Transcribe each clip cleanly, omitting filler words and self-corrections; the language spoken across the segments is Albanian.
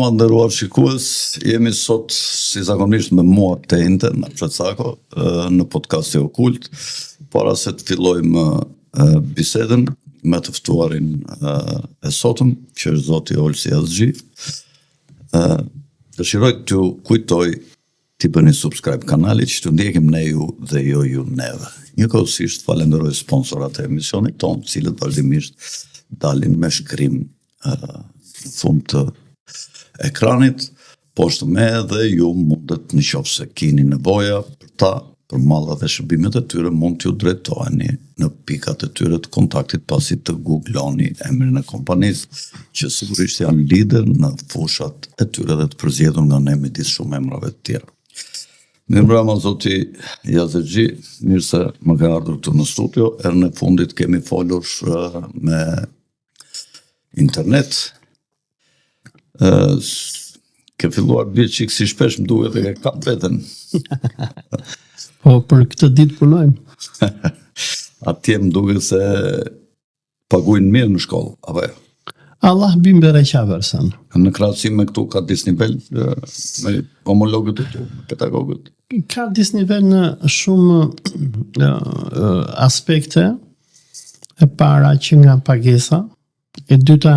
Mirëmbrëma nderuar shikues, jemi sot si zakonisht me mua Tente, Nafshat Sako, në podcasti Okult. Para se të fillojmë bisedën me të ftuarin e sotëm, që është zoti Olsi Azgji, dëshiroj t'ju kujtoj t'i bëni subscribe kanalit, që t'u ndjekim ne ju dhe jo ju neve. Njëkohësisht falenderoj sponsorat e emisionit tonë, cilët vazhdimisht dalin me shkrim në fund të ekranit, poshtë me dhe ju mundet në qoftë se keni nevoja për ta, për mallat dhe shërbimet e tyre, mund t'ju drejtoheni në pikat e tyre të kontaktit pasi të googloni emrin e kompanisë, që sigurisht janë lider në fushat e tyre dhe të përzgjedhur nga ne midis shumë emrave të tjera. Mirëmbrëma zoti Azgji, mirë se më ka ardhur këtu në studio. Herën e fundit kemi folur me internet. Ke filluar bie çik si shpesh më duhet e ke kap veten. Po, për këtë ditë punojmë. Atje më duket se paguajnë mirë në shkollë, apo jo? Allah bim bereqa versen. Në krahasim me këtu ka disnivel me homologët e tu, pedagogët. Ka disnivel në shumë aspekte. E para që nga pagesa, e dyta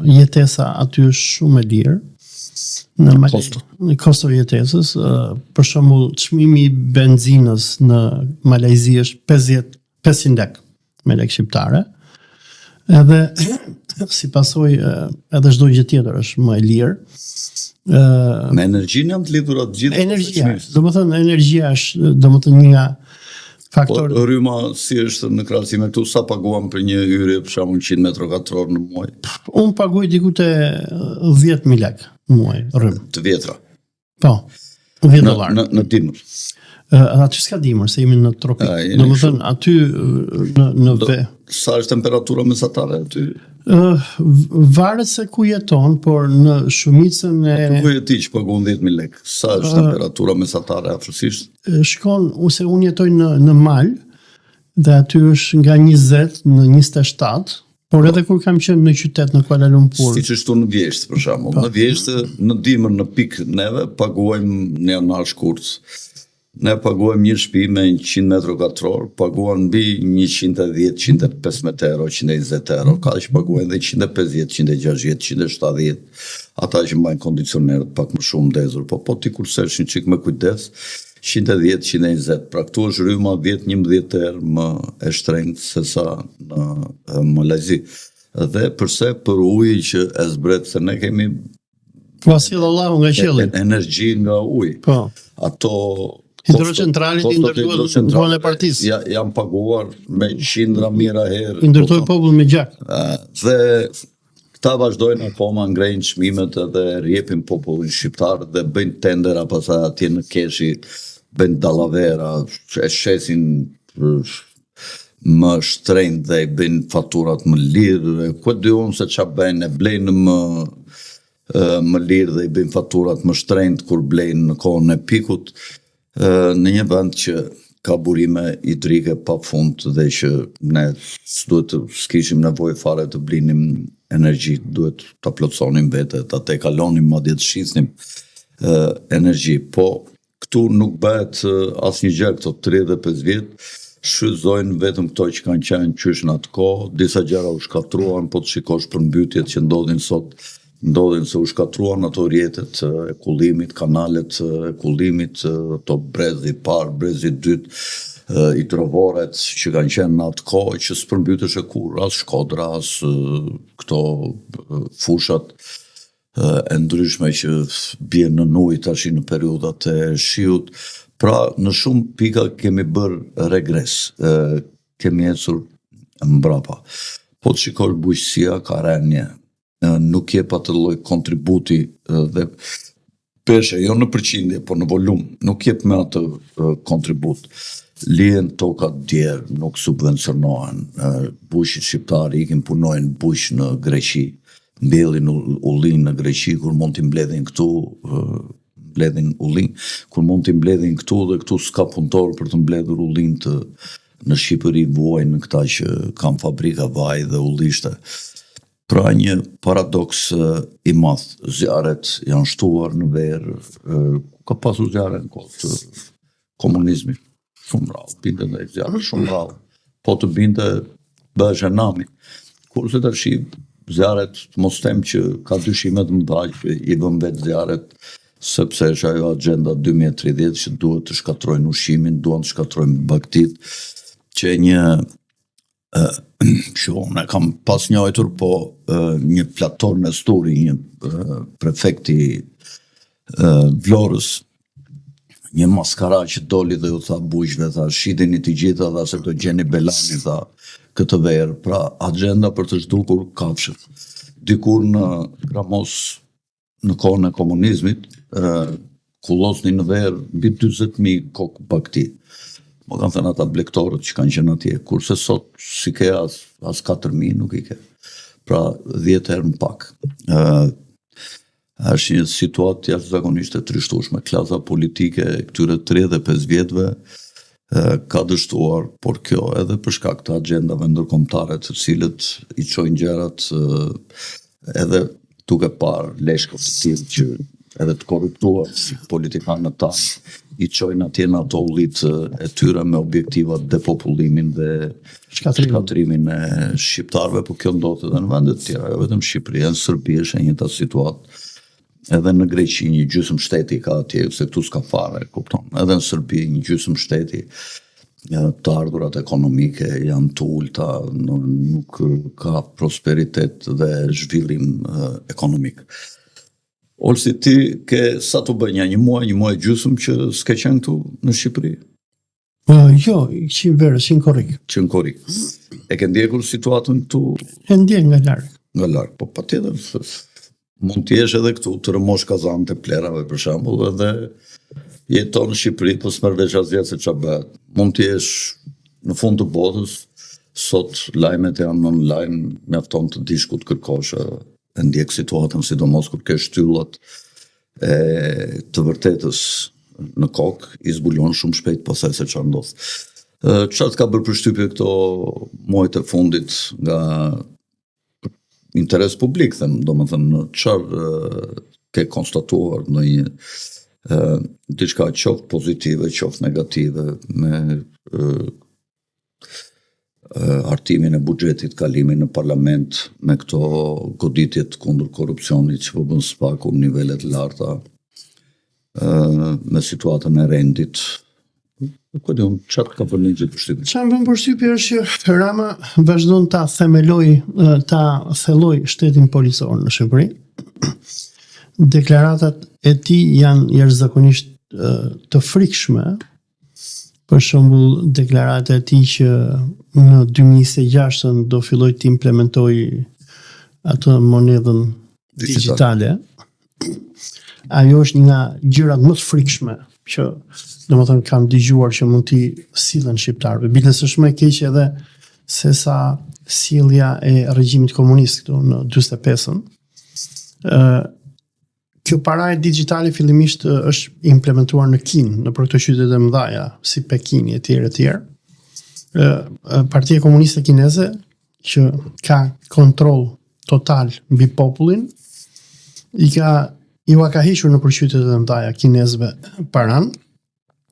jetesa aty është shumë e lirë. Në kosto jetesës, për shembull çmimi i benzinës në Malajzi është 500 lek me lek shqiptare. Edhe si pasojë edhe çdo gjë tjetër është më e lirë. Me energjinë janë të lidhura të gjitha. Energjia, domethënë energjia është domethënë një nga faktor. Po rryma si është në krahasim me këtu, sa paguam për një hyrje për shembull 100 metra katror në muaj? Unë paguaj diku te 10.000 lek në muaj rrymë. Të vjetra. Po, $10. Në dimër. Aty s'ka dimër, se jemi në tropik. Domethënë aty në sa është temperatura mesatare aty? Varet se ku jeton, por në shumicën e... Ku je ti që paguon 10.000 lek? Sa është temperatura mesatare afërsisht? Shkon, ose unë jetoj në mal, dhe aty është nga 20 në 27, por edhe kur kam qenë në qytet në Kuala Lumpur. Si që shtu në Vjeshtë, për shembull. Në Vjeshtë, në dimër, në pikë neve, paguajmë në janar shkurt. Ne paguajmë një shtëpi me 100 metra katror, paguajmë mbi 110, 115 euro, 120 euro, ka që paguajmë dhe 150, 160, 170, ata që mbajnë kondicionerët pak më shumë ndezur, po ti kursesh një çik me kujdes, 110, 120, pra këtu është rryma 10-11 herë më e shtrenjtë se sa në Malajzi. Dhe përse për ujë që e zbret, se ne kemi Vasil Allahu nga qielli. Energji nga ujë. Po. Ato hidrocentralit i ndërtuar në vonë e partisë. Janë paguar me qindra mijëra herë. I ndërtoi popull me gjak. Dhe këta vazhdojnë akoma ngrejnë çmimet edhe rjepin popullin shqiptar dhe bëjnë tendera pastaj atje në keshi, bëjnë dallavera, e shesin më shtrenjtë dhe i bëjnë faturat më lirë. Ku di unë se ç'a bëjnë, e blejnë më lirë dhe i bëjnë faturat më shtrenjtë kur blejnë në kohën e pikut. Në një vend që ka burime hidrike pa fund dhe që ne s'kishim nevojë fare të blinim energji, duhet ta plotësonim vete, ta tejkalonim, madje të shisnim energji. Po këtu nuk bëhet asnjë gjë këto 35 vjet, shfrytëzojnë vetëm këto që kanë qenë qysh në atë kohë, disa gjëra u shkatruan, po të shikosh përmbytjet që ndodhin sot, ndodhin se u shkatruan ato rjetet e kullimit, kanalet e kullimit, ato brezi i parë, brezi i dytë, hidrovoret që kanë qenë në atë kohë që s'përmbytesh e kur, as Shkodra, as këto fushat e ndryshme që bien në ujë tash në periudhat e shiut. Pra në shumë pika kemi bërë regres, kemi ecur mbrapa. Po të shikosh bujqësia ka rënje. Nuk jep atë lloj kontributi dhe peshe, jo në përqindje, po në volum, nuk jep me atë kontribut. Lihen tokat djerë, nuk subvencionohen, bujqit shqiptari ikin punojnë bujq në Greqi, mbjellin ullin në Greqi, kur mund t'i mbledhin këtu, mbledhin ullin, kur mund t'i mbledhin këtu dhe këtu s'ka punëtor për të mbledhur ullin në Shqipëri vuajnë këta që kanë fabrika vaj dhe ullishte. Pra një paradoks i madh, zjarret janë shtuar në verë, ka pasur zjarre në kohë të komunizmit, shumë rrallë, binte dhe zjarre shumë rrallë, po të binte bëheshe nami. Kurse tash zjarret, mos them që ka dyshime të mëdha që i vën vetë zjarret, sepse është ajo agenda 2030 që duhet të shkatrojnë ushqimin, duhet të shkatrojnë baktit, që një unë kam pas njojtur, po një Platon Nesturi, një prefekti Vlorës, një maskara që doli dhe ju tha bujshve, tha shidini të gjitha dhe se të gjeni Belani, tha këtë verë, pra agenda për të zhdukur kafshët. Dikur në Kramos, në kohën e komunizmit, kullosni në verë mbi 40.000 kokë bakti. Më kanë thënë ata blektorët që kanë qenë atje, kurse sot si ke as 4.000 nuk i ke. Pra 10 herë më pak. Është një situatë jashtëzakonisht e trishtueshme. Klasa politike e këtyre 35 vjetëve ka dështuar, por kjo edhe për shkak të agendave ndërkombëtare të cilët i çojnë gjërat edhe duke parë leshkët të tillë që edhe të korruptuar si politikanët tanë i çojnë atje në ato ullit e tyre me objektivat depopullimin dhe shkatrimin e shqiptarëve, por kjo ndodhet edhe në vende të tjera, jo vetëm Shqipëria, në Serbi është e njëjta situatë. Edhe në Greqi një gjysmë shteti ka atje, se këtu s'ka fare, kupton. Edhe në Serbi një gjysmë shteti, të ardhurat ekonomike janë të ulta, nuk ka prosperitet dhe zhvillim ekonomik. Olsi, ti ke sa të bënja, një muaj gjysmë që s'ke qenë këtu në Shqipëri? Jo, qenë verë, qenë korik. E ke ndjekur situatën këtu? E ndjek nga larg. Nga larg, po patjetër, mund t'jesh edhe këtu, të rëmosh kazanët e plerave për shembull, edhe jeton në Shqipëri, po s'merr veç asgjë se ç'a bëhet. Mund t'jesh në fund të botës, sot lajmet janë online, mjafton të dish ku të kërkosh, e ndjek situatën, sidomos kur ke shtyllat e të vërtetës në kokë, i zbulon shumë shpejt pasaj se çfarë ndodh. Çfarë të ka bërë përshtypje këto muajt e fundit nga interes publik, domethënë çfarë ke konstatuar në një diçka qoftë pozitive, qoftë negative me artimin e buxhetit, kalimin në parlament, me këto goditjet kundër korrupsionit që po bën spaku në nivele të larta, me situatën e rendit. Çfarë ka bërë një gjithë përshtypje? Çfarë bën përshtypje është që Rama vazhdon ta thelloj shtetin policor në Shqipëri. Deklaratat e tij janë jashtëzakonisht të frikshme. Për shembull, deklarata e tij që në 2026 do filloj të implementoj atë monedhën digjitale. Ajo është një nga gjërat më të frikshme që domethënë kam dëgjuar që mund t'i sillen shqiptarëve. Biles është më e keq edhe se sa sjellja e regjimit komunist këtu në 45-ën. Kjo parajë digjitale fillimisht është implementuar në Kinë, në për këto qytete mëdha, si Pekini etj. Partia Komuniste Kineze, që ka kontroll total mbi popullin, i ka hequr në për qytetet mëdha kinezëve paran,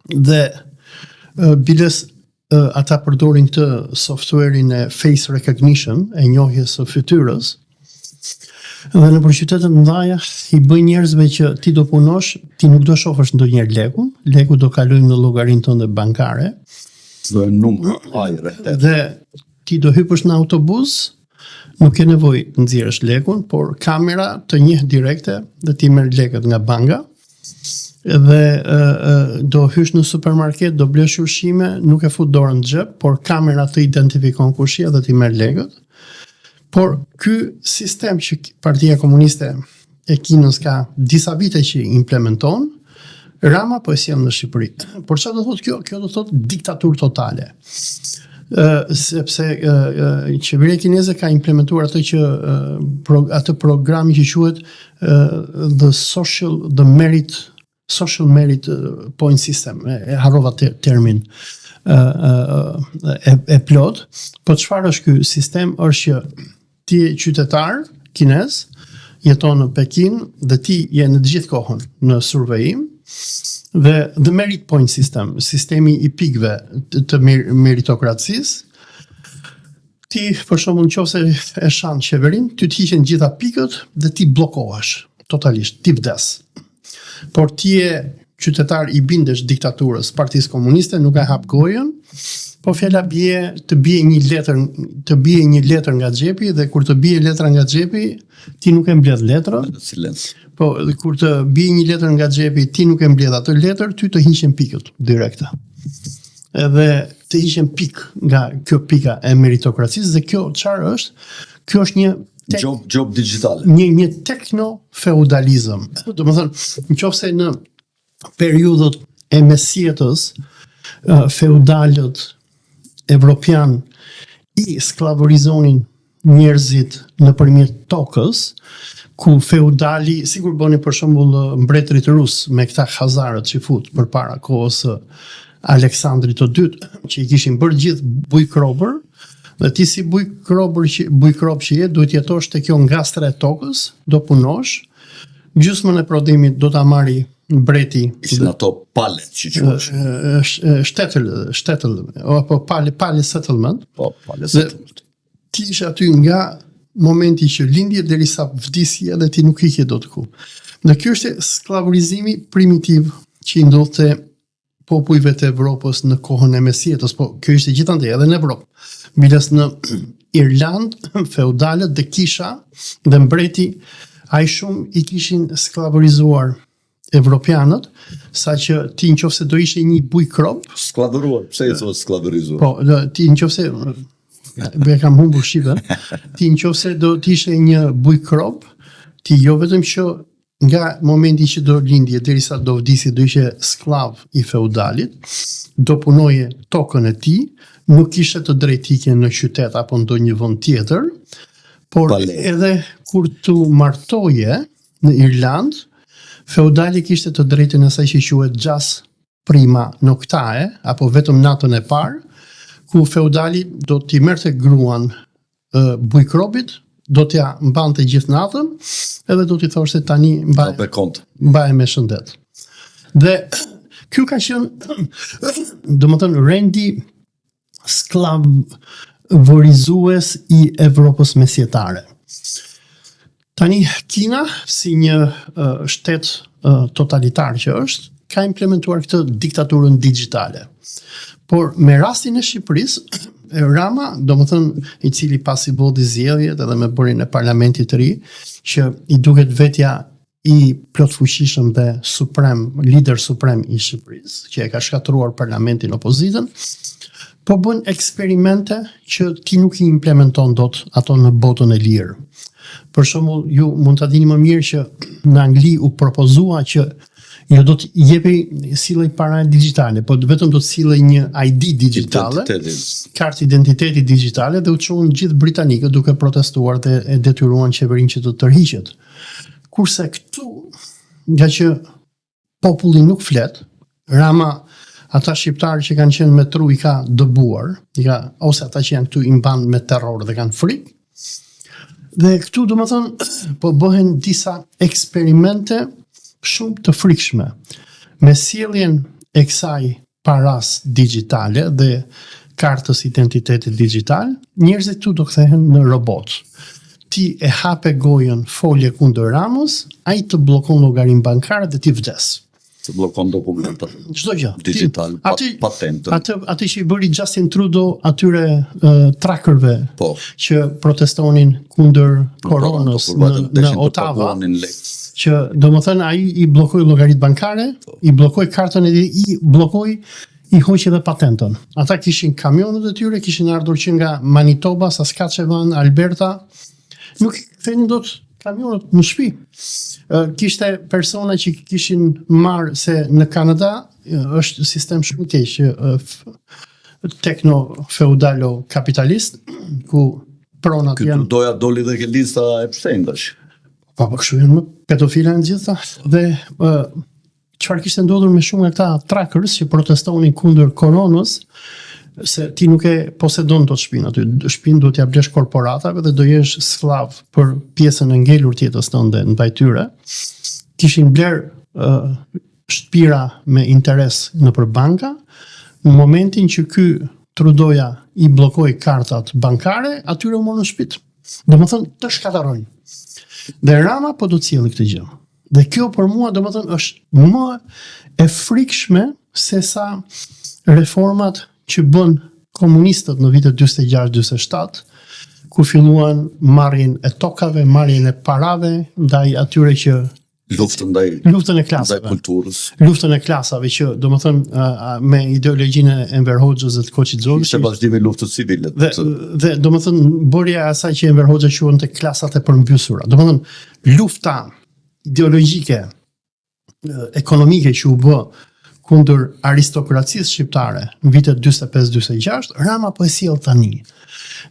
dhe biles ata përdorin këtë softwarein e face recognition, e njohjes së fytyrës. Dhe në për qytetet mëdha i bëjnë njerëzve që ti do punosh, ti nuk do shohësh ndonjëherë lekun, leku do kalojnë në llogarinë tënde bankare. Dhe ti do hypësh në autobus, nuk ke nevojë të nxjerrësh lekun, por kamera të njeh direkte dhe ti merr lekët nga banka. Dhe do hysh në supermarket, do blesh ushqime, nuk e fut dorën në xhep, por kamera të identifikon kush je dhe ti merr lekët. Por ky sistem që Partia Komuniste e Kinës ka disa vite që implementon, Rama po e sjell në Shqipëri. Por çfarë do thotë kjo? Kjo do thotë diktaturë totale. Sepse qeveria kineze ka implementuar atë që atë programi që quhet the social merit point system. E harrova termin e plot. Po çfarë është ky sistem? Është që ti je qytetar kinez, jeton në Pekin dhe ti je në të gjithë kohën në surveyim dhe the merit point system, sistemi i pikëve të meritokracisë, ti për shembull nëse e shan qeverin, ty të hiqen gjitha pikët dhe ti bllokohesh totalisht, ti vdes. Por ti je qytetar i bindesh diktaturës, Partisë Komuniste, nuk e hap gojën, po fjala të bie një letër nga xhepi dhe kur të bie letra nga xhepi, ti nuk e mbledh letrën. Silenc. Po kur të bie një letër nga xhepi, ti nuk e mbledh atë letër, ty të hiqen pikët direkte. Edhe të hiqen pikë nga kjo pika e meritokracisë dhe kjo çfarë është? Kjo është një job digital. Një tekno-feudalizëm. Domethënë, nëse në periudhët e mesjetës feudalët evropian i sklavorizonin njerëzit nëpërmjet tokës, ku feudali, sigur bëni për shembull mbretërit rus me këta khazarët që fut përpara kohës Aleksandrit të dytë, që i kishin bërë gjithë bujkrobër, dhe ti si bujkrob që je, duhet jetosh te kjo ngastra e tokës, do punosh, gjysmën e prodhimit do ta marri mbreti. Ishin ato palet që quhesh. Shtetël, apo pale settlement. Po, pale settlement. Ti ishe aty nga momenti që lindje derisa vdisje dhe ti nuk ikje dot ku. Dhe kjo është sklavërizimi primitiv që i ndodhte popujve të Evropës në kohën e mesjetës, po kjo ishte gjithandej edhe në Evropë. Miles në Irlandë, feudalët dhe kisha dhe mbreti, ai shumë i kishin sklavërizuar evropianët, saqë ti nëse do ishe një bujkrob, sklavëruar, pse e thua sklavërizuar? Po, ti nëse e kam humbur shqipen, ti nëse do të ishe një bujkrob, ti jo vetëm që nga momenti që do lindje derisa do vdisi do ishe sklav i feudalit, do punoje tokën e tij, nuk kishe të drejtike në qytet apo ndonjë vend tjetër, por edhe kur tu martoje në Irland, feudali kishte të drejtën asaj që quhet jas prima noctae, apo vetëm natën e parë, ku feudali do t'i merrte gruan bujkrobit, do t'ja mbante gjithë natën, edhe do t'i thoshte tani mbaj me shëndet. Dhe kjo ka qenë, domethënë rendi sklavërizues i Evropës mesjetare. Tani Kina, si një shtet totalitar që është, ka implementuar këtë diktaturën digjitale. Por me rastin e Shqipërisë, Rama, domethënë i cili pasi bodhi zgjedhjet edhe me bërjen e parlamentit të ri, që i duket vetja i plotfuqishëm dhe lider suprem i Shqipërisë, që e ka shkatruar parlamentin opozitën, po bën eksperimente që ti nuk i implementon dot ato në botën e lirë. Për shembull, ju mund ta dini më mirë që në Angli u propozua që jo do të jepej sillej para digjitale, po vetëm do të sillej një ID digjitale, kartë identiteti digjitale, dhe u çuan gjithë britanikët duke protestuar dhe e detyruan qeverinë që të tërhiqet. Kurse këtu, nga që populli nuk flet, Rama ata shqiptarë që kanë qenë me tru i ka dëbuar, ose ata që janë këtu i mban me terror dhe kanë frikë. Dhe këtu domethënë po bëhen disa eksperimente shumë të frikshme. Me sjelljen e kësaj paras digjitale dhe kartës identitetit digital, njerëzit këtu do kthehen në robot. Ti e hape gojën folje kundër Ramës, ai të bllokon llogarinë bankare dhe ti vdes. Të bllokon dokumentat. Çdo gjë digital, patentën. Atë që i bëri Justin Trudeau atyre trackerve që protestonin kundër koronës në Ottawa, që domethënë ai i bllokoi llogaritë bankare, i bllokoi kartën e i bllokoi, i hoqi edhe patentën. Ata kishin kamionet e tyre, kishin ardhur që nga Manitoba, Saskatchewan, Alberta, nuk kthenin dot kamionet në shtëpi. Kishte persona që kishin marrë se në Kanada është sistem shumë keq, tekno-feudalo-kapitalist, ku pronat janë... Këtu doja doli dhe ke lista e Epstein tash. Po kështu janë më pedofila në gjitha. Dhe çfarë kishte ndodhur me shumë nga këta trackers që protestonin kundër koronës, se ti nuk e posedon dot shtëpinë aty. Shtëpinë duhet t'ia blesh korporatave dhe do jesh sklav për pjesën e ngelur tjetës tënde në tyre. Kishin bler shtëpira me interes nëpër banka. Në momentin që ky Trudoja i bllokoi kartat bankare, atyre u morën shtëpitë. Domethënë të shkatarrojnë. Dhe Rama po do të cilë këtë gjë. Dhe kjo për mua domethënë është më e frikshme se sa reformat që bën komunistët në vitet 46-47, ku filluan marrjen e tokave, marrjen e parave ndaj atyre që luftën e klasave, ndaj kulturës. Luftën e klasave që domethënë me ideologjinë e Enver Hoxhës dhe të Koçizogut. Ishte vazhdimi i luftës civile. Dhe domethënë bërja e asaj që Enver Hoxha quante klasat e përmbysura. Domethënë lufta ideologjike, ekonomike që u bë kundër aristokracisë shqiptare në vitet 45-46, Rama po e sjell tani.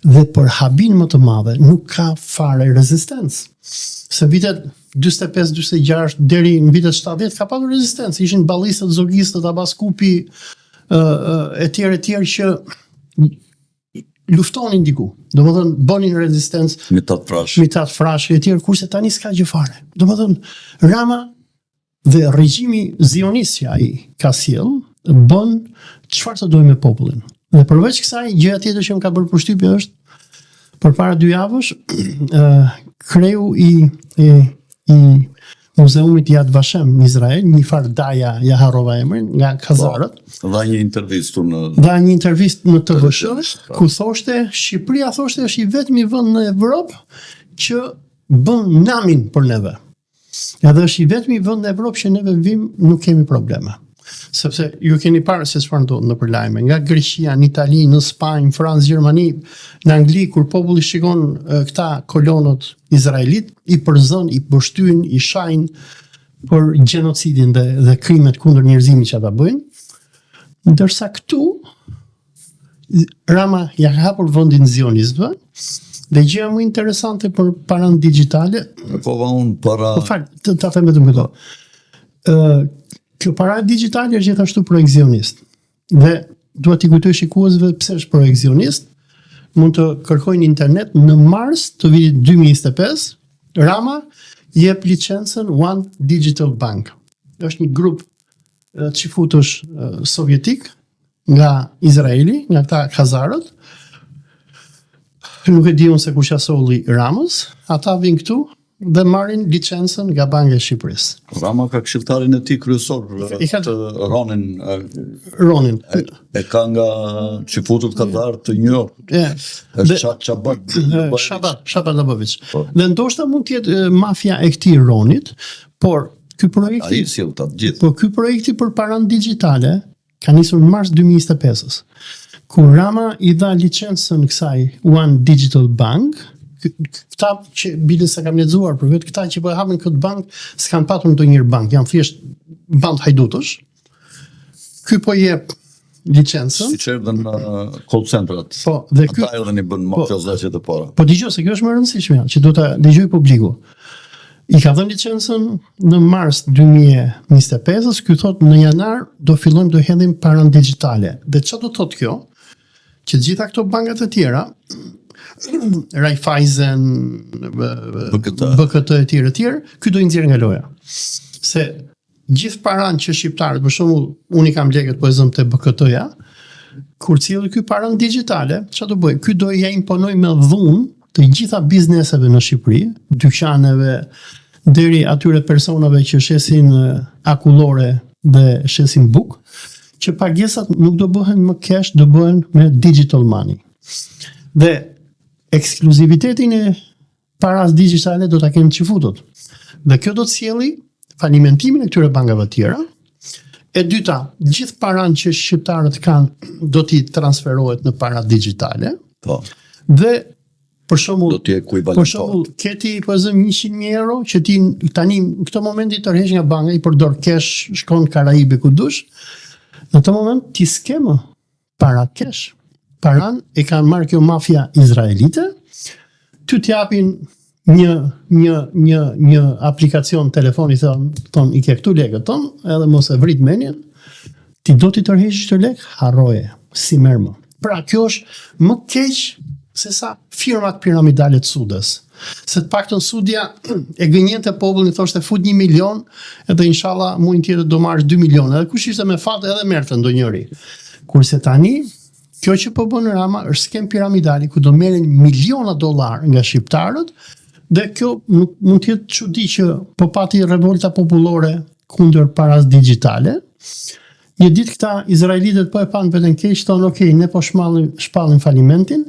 Dhe për habin më të madhe nuk ka fare rezistencë. Se vitet 45-46 deri në vitet 70 ka patur rezistencë, ishin ballistët, zogistët, Abaskupi e tjerë që luftonin diku. Domethënë bënin rezistencë, mitat frash e tjerë, kurse tani s'ka gjë fare. Domethënë Rama dhe regjimi zionist që ai ka sjell bën çfarë të dojë me popullin. Dhe përveç kësaj, gjëja tjetër që më ka bërë përshtypje është përpara 2 javësh kreu i muzeumit Yad Vashem në Izrael, një farë Daja, ja harrova emrin, nga Kazarët. Dha një intervistë në TVSH, ku thoshte Shqipëria thoshte është i vetmi vend në Evropë që bën namin për neve. Edhe është i vetmi vend në Evropë që neve vim nuk kemi probleme. Sepse ju keni parë se çfarë ndodh nëpër lajme, nga Greqia, në Itali, në Spanjë, Francë, Gjermani, në Angli, kur populli shikon këta kolonët izraelit, i përzën, i bështyn, i shajnë për gjenocidin dhe krimet kundër njerëzimit që ata bëjnë. Ndërsa këtu Rama ja ka hapur vendin zionistëve. Dhe gjëja më interesante për paranë digjitale. Ta them vetëm këto. Kjo para digjitale është gjithashtu projekt zionist. Dhe duhet t'i kujtoj shikuesve pse është projekt zionist. Mund të kërkojnë internet në mars të vitit 2025. Rama jep licencën One Digital Bank. Është një grup çifutësh sovjetik nga Izraeli, nga këta Kazarët. Nuk e di unë se kush ja solli Ramës. Ata vinë këtu dhe marrin licencën nga Banka e Shqipërisë. Rama ka këshilltarin e tij kryesor, Ronin. E ka nga çifutët Kazar të New York. Shabat Labovic. Dhe ndoshta mund të jetë mafia e këtij Ronit, por ky projekti Po ky projekti për paranë digjitale ka nisur në mars 2025-s. Kur Rama i dha licencën kësaj One Digital Bank, këta që bile sa kam lexuar për vetë, këta që po e hapin këtë bank s'kan patur ndonjëherë bank, janë thjesht band hajdutësh. Ky po jep licencën. Siç erdhën call centrat. Po, dhe ky ata erdhën i bën mafiozëqe të para. Po dëgjoj se kjo është më e rëndësishme, që do ta dëgjoj publiku. I ka dhënë licencën në mars 2025-s, ky thotë në janar do fillojmë të hedhim paranë digjitale. Dhe çfarë do thotë kjo? Që gjitha këto bankat e tjera, Raiffeisen, BKT e tjerë, ky do i nxjerrë nga loja. Se gjithë paranë që shqiptarët, për shembull, unë i kam lekët po e zëm te BKT-ja, kur cilë ky paranë digjitale, çfarë do bëj? Ky do ja imponoj me dhunë të gjitha bizneseve në Shqipëri, dyqaneve, deri atyre personave që shesin akullore dhe shesin buk, që pagesat nuk do bëhen më cash, do bëhen me digital money. Dhe ekskluzivitetin e paras digjitale do ta kenë çifutët. Dhe kjo do të sjelli falimentimin e këtyre bankave të tjera. E dyta, gjithë paranë që shqiptarët kanë do t'i transferohet në para digjitale. Po. Dhe për shembull, keti po zëm 100.000 euro që ti tani në këtë moment i tërheq nga banka, i përdor cash, shkon në Karaibe ku dush. Në të moment ti s'ke më para cash. Paran e kanë marrë kjo mafia izraelite, ty t'japin një aplikacion telefoni, thon i ke këtu lekët ton, edhe mos e vrit menjen, ti do t'i tërheqësh të lek, harroje, si merr më. Pra, kjo është më keq se sa firmat piramidale të Sudës. Se të paktën Sudja e gënjente popullin, thoshte fut 1 milion, edhe inshallah muin tjetër do marrësh 2 milion. Edhe kush ishte me fat edhe merrte ndonjëri. Kurse tani kjo që po bën Rama është skem piramidali ku do merren miliona dollar nga shqiptarët, dhe kjo nuk mund të jetë çudi që po pati revolta popullore kundër paras digjitale. Një ditë këta izraelitët po e pan veten keq, thonë okay, ne po shpallin falimentin,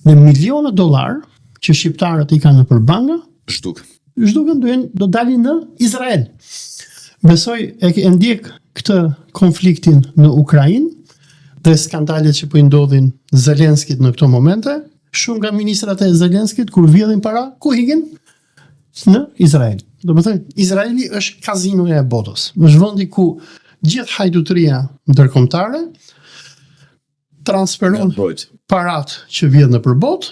dhe miliona dollar që shqiptarët i kanë nëpër banka, zhduken do dalin në Izrael. Besoj e ndjek këtë konfliktin në Ukrainë dhe skandalet që po i ndodhin Zelenskit në këto momente. Shumë nga ministrat e Zelenskit kur vjedhin para, ku hikin? Në Izrael. Do të thënë, Izraeli është kazinoja e botës. Është vendi ku gjithë hajdutëria ndërkombëtare transferon parat që vjedh nëpër botë,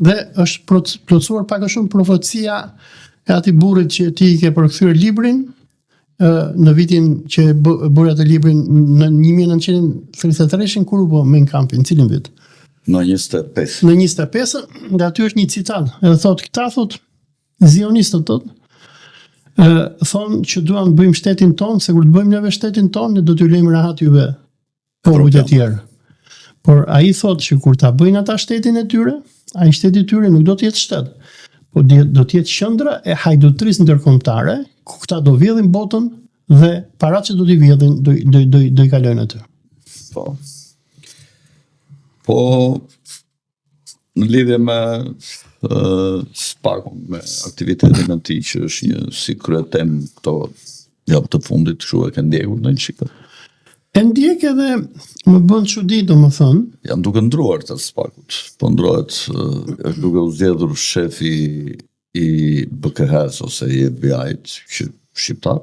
dhe është plotësuar pak a shumë profecia e atij burrit që ti i ke përkthyer librin në vitin që bëri atë librin në 1933 kur u bë Mein Kampf, në cilin vit? Në 25. Në 25, dhe aty është një citat, edhe thotë zionistët thonë që duam të bëjmë shtetin ton, se kur të bëjmë neve shtetin ton, ne do t'ju lejmë rahat juve popujt e tjerë. Por ai thotë që kur ta bëjnë ata shtetin e tyre, ai shteti i tyre nuk do të jetë shtet, por do të jetë qendra e hajdutërisë ndërkombëtare, ku këta do vjedhin botën dhe paratë që do t'i vjedhin do i kalojnë aty. Po në lidhje me Spakun, me aktivitetin e tij që është një si kryetem këto javë të fundit, kështu e ke ndjekur në një shikë? E ndjek edhe më bën çudi, domethënë. Janë duke ndruar të Spakut, po ndrohet, është duke u zgjedhur shefi i BKH-s ose i FBI-t shqiptar.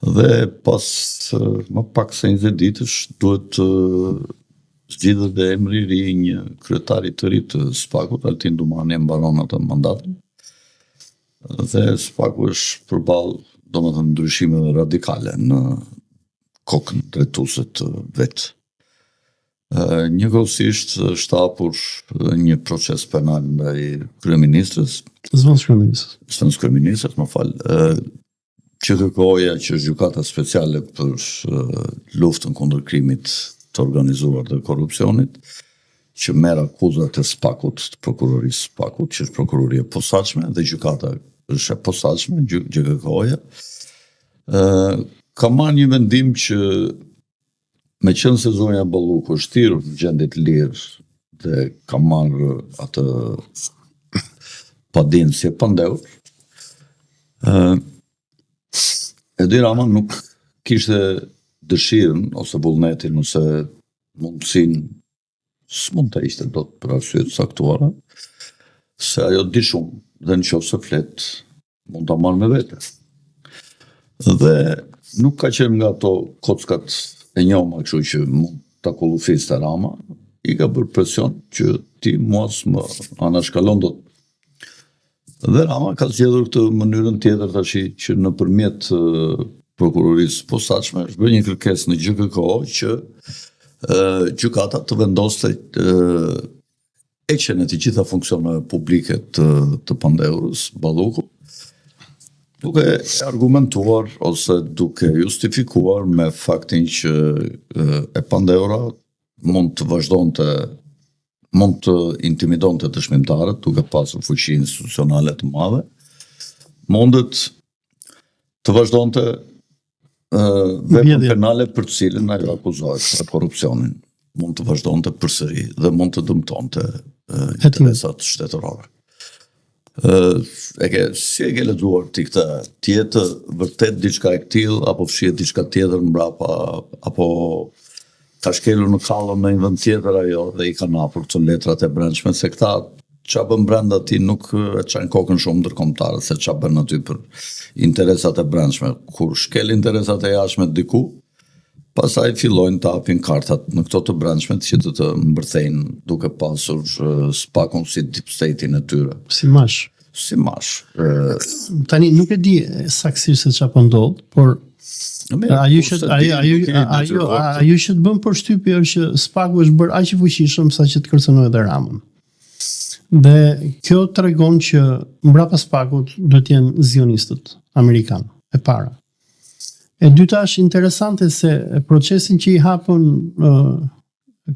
Dhe pas më pak se 20 ditësh duhet zgjidhet dhe emri i ri një kryetari të ri të Spakut, Altin Dumani e mbaron atë mandatin. Dhe Spaku është përballë, domethënë, ndryshimeve radikale në kokën drejtuese të vet. Njëkohësisht është hapur një proces penal ndaj kryeministrës. Zvendës kryeministrës, më fal. QKK-ja, që është gjykata speciale për luftën kundër krimit të organizuar dhe korrupsionit, që merr akuzat e Spakut, të prokurorisë Spakut, që është prokuroria e posaçme dhe gjykata është e posaçme, GKK-ja, ka marrë një vendim që me qenë se zonja Balluku është thirrur në gjendje të lirë dhe ka marrë atë padinësje pandehur, Edi Rama nuk kishte dëshirën ose vullnetin ose mundësinë, s'mund të ishte dot për arsye të saktuara, se ajo di shumë dhe nëse flet mund ta marrë me vete. Dhe nuk ka qenë nga ato kockat e njoma, kështu që mund ta kullufiste Rama, i ka bërë presion që ti mos më anashkalon dot. Dhe Rama ka zgjedhur këtë mënyrën tjetër tash që nëpërmjet prokurorisë posaçme është bërë një kërkesë në GKK që gjykata të vendoste heqjen e të gjitha funksioneve publike të pandehurës Balluku, duke argumentuar ose duke justifikuar me faktin që e pandehura mund të vazhdonte, mund të intimidonte dëshmitarët duke pasur fuqi institucionale të madhe, mundet të vazhdonte veprën penale për të cilën ajo akuzohet për korrupsionin, mund të vazhdonte përsëri dhe mund të dëmtonte interesat shtetërore. Si e ke lexuar ti këtë? Tjetë vërtet diçka e tillë apo fshihet diçka tjetër mbrapa, apo ka shkelur në kallën në një vend tjetër ajo dhe i kanë hapur këto letrat e brendshme, se këta qa bën brenda ti nuk e çajnë kokën shumë ndërkombëtarët se qa bën aty për interesat e brendshme. Kur shkel interesat e jashtme diku, pastaj fillojnë të hapin kartat në këto të brendshmet që të mbërthejnë duke pasur Spakun si deep state-in e tyre. Si mash. Si mash. Tani nuk e di saktësisht se çfarë po ndodh, por Ajo që të bën përshtypje është që Spaku është bërë aq i fuqishëm sa që të kërcënojë edhe Ramën. Dhe kjo tregon që mbrapa Spakut duhet të jenë zionistët amerikanë e para. E dyta është interesante se procesin që i hapën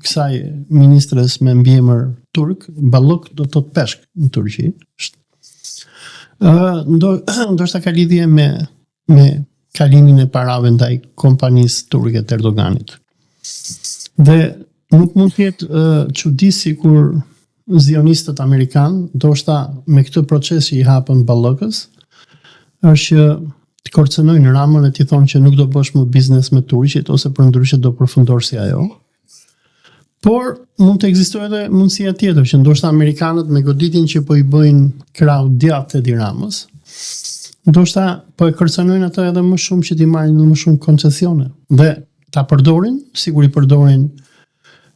kësaj ministres me mbiemër turk, ballok do të thotë peshk në Turqi. Ndoshta ka lidhje me kalimin e parave ndaj kompanisë turke të Erdoganit. Dhe nuk mund të jetë çudi sikur zionistët amerikanë, ndoshta me këtë proces që i hapën ballokës, është që të kërcënojnë Ramën e t'i thonë që nuk do bësh më biznes me turqit ose përndryshe do përfundosh si ajo. Por mund të ekzistojë edhe mundësia tjetër që ndoshta amerikanët me goditjen që po i bëjnë krau djathtë e Ramës, ndoshta po e kërcënojnë atë edhe më shumë që t'i marrin më shumë koncesione dhe ta përdorin, sigur i përdorin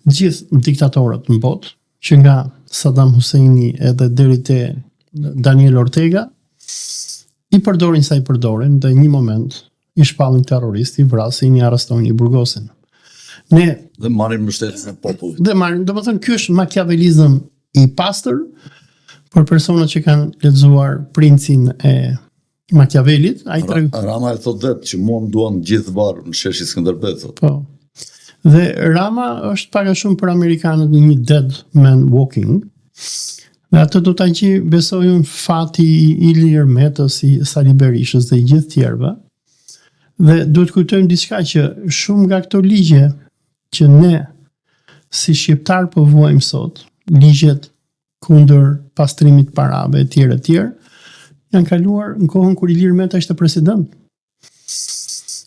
gjithë diktatorët në botë, që nga Saddam Husseini edhe deri te Daniel Ortega, i përdorin sa i përdorin dhe një moment i shpallin terroristi, i vrasin, i arrestojnë, i burgosin. Dhe marrin mbështetjen e popullit. Domethënë ky është makiavelizëm i pastër për personat që kanë lexuar Princin e Machiavellit. Rama e thot vetë që mua më duan gjithë varë në sheshi Skënderbej, thot. Po. Dhe Rama është pak a shumë për amerikanët një dead man walking. Dhe atë do ta gjej besojun fati i Ilir Metës, i Sali Berishës dhe i gjithë tjerëve. Dhe duhet kujtojmë diçka që shumë nga këto ligje që ne si shqiptar po vuajmë sot, ligjet kundër pastrimit parave e tjerë, janë kaluar në kohën kur Ilir Meta ishte president.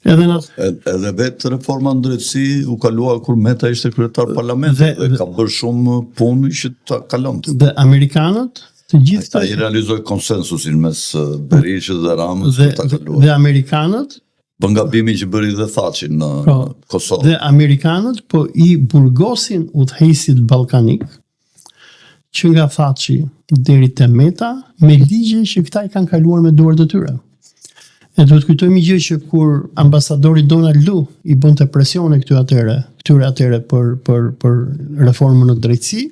Edhe vetë reforma në drejtësi u kalua kur Meta ishte kryetar parlamentit dhe ka bërë shumë punë që ta kalonte. Dhe amerikanët të gjithë ai realizoi konsensusin mes Berishës dhe Ramës dhe ta kaluar. Dhe amerikanët bën gabimi që bëri dhe Thaçi në Kosovë. Dhe amerikanët po i burgosin udhëheqësit ballkanik që nga Thaçi deri te Meta me ligje që këta i kanë kaluar me duart e tyre. E duhet kujtojmë një gjë që kur ambasadori Donald Lu i bënte presione këtyre atyre për reformën në drejtësi,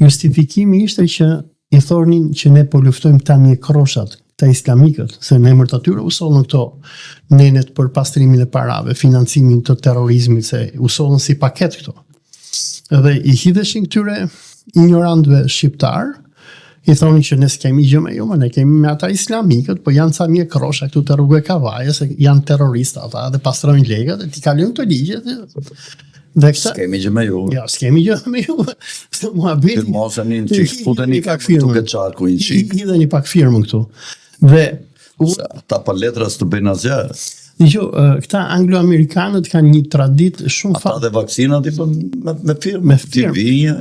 justifikimi ishte që i thonin që ne po luftojmë tani kroshat, ta islamikët, se në emër të atyre usollën këto nenet për pastrimin e parave, financimin të terrorizmit, se usollën si paket këto. Edhe i hidheshin këtyre ignorantëve shqiptar, i thonin që ne s'kemi gjë me ju, ne kemi me ata islamikët, po janë ca mje krosha këtu të rrugë e Kavajës, se janë terroristë ata dhe pastrojnë legët, dhe ti kalojnë këto ligje. S'kemi gjë me ju. Ja, s'kemi gjë me ju. Firmoseni në qik, futeni duke qarku një qik. Hidheni pak firmën këtu. Dhe ata pa letras të bëjnë asgjë. Këta anglo-amerikanët kanë një traditë shumë ata dhe vaksinat i bën me firmë. Me firmë.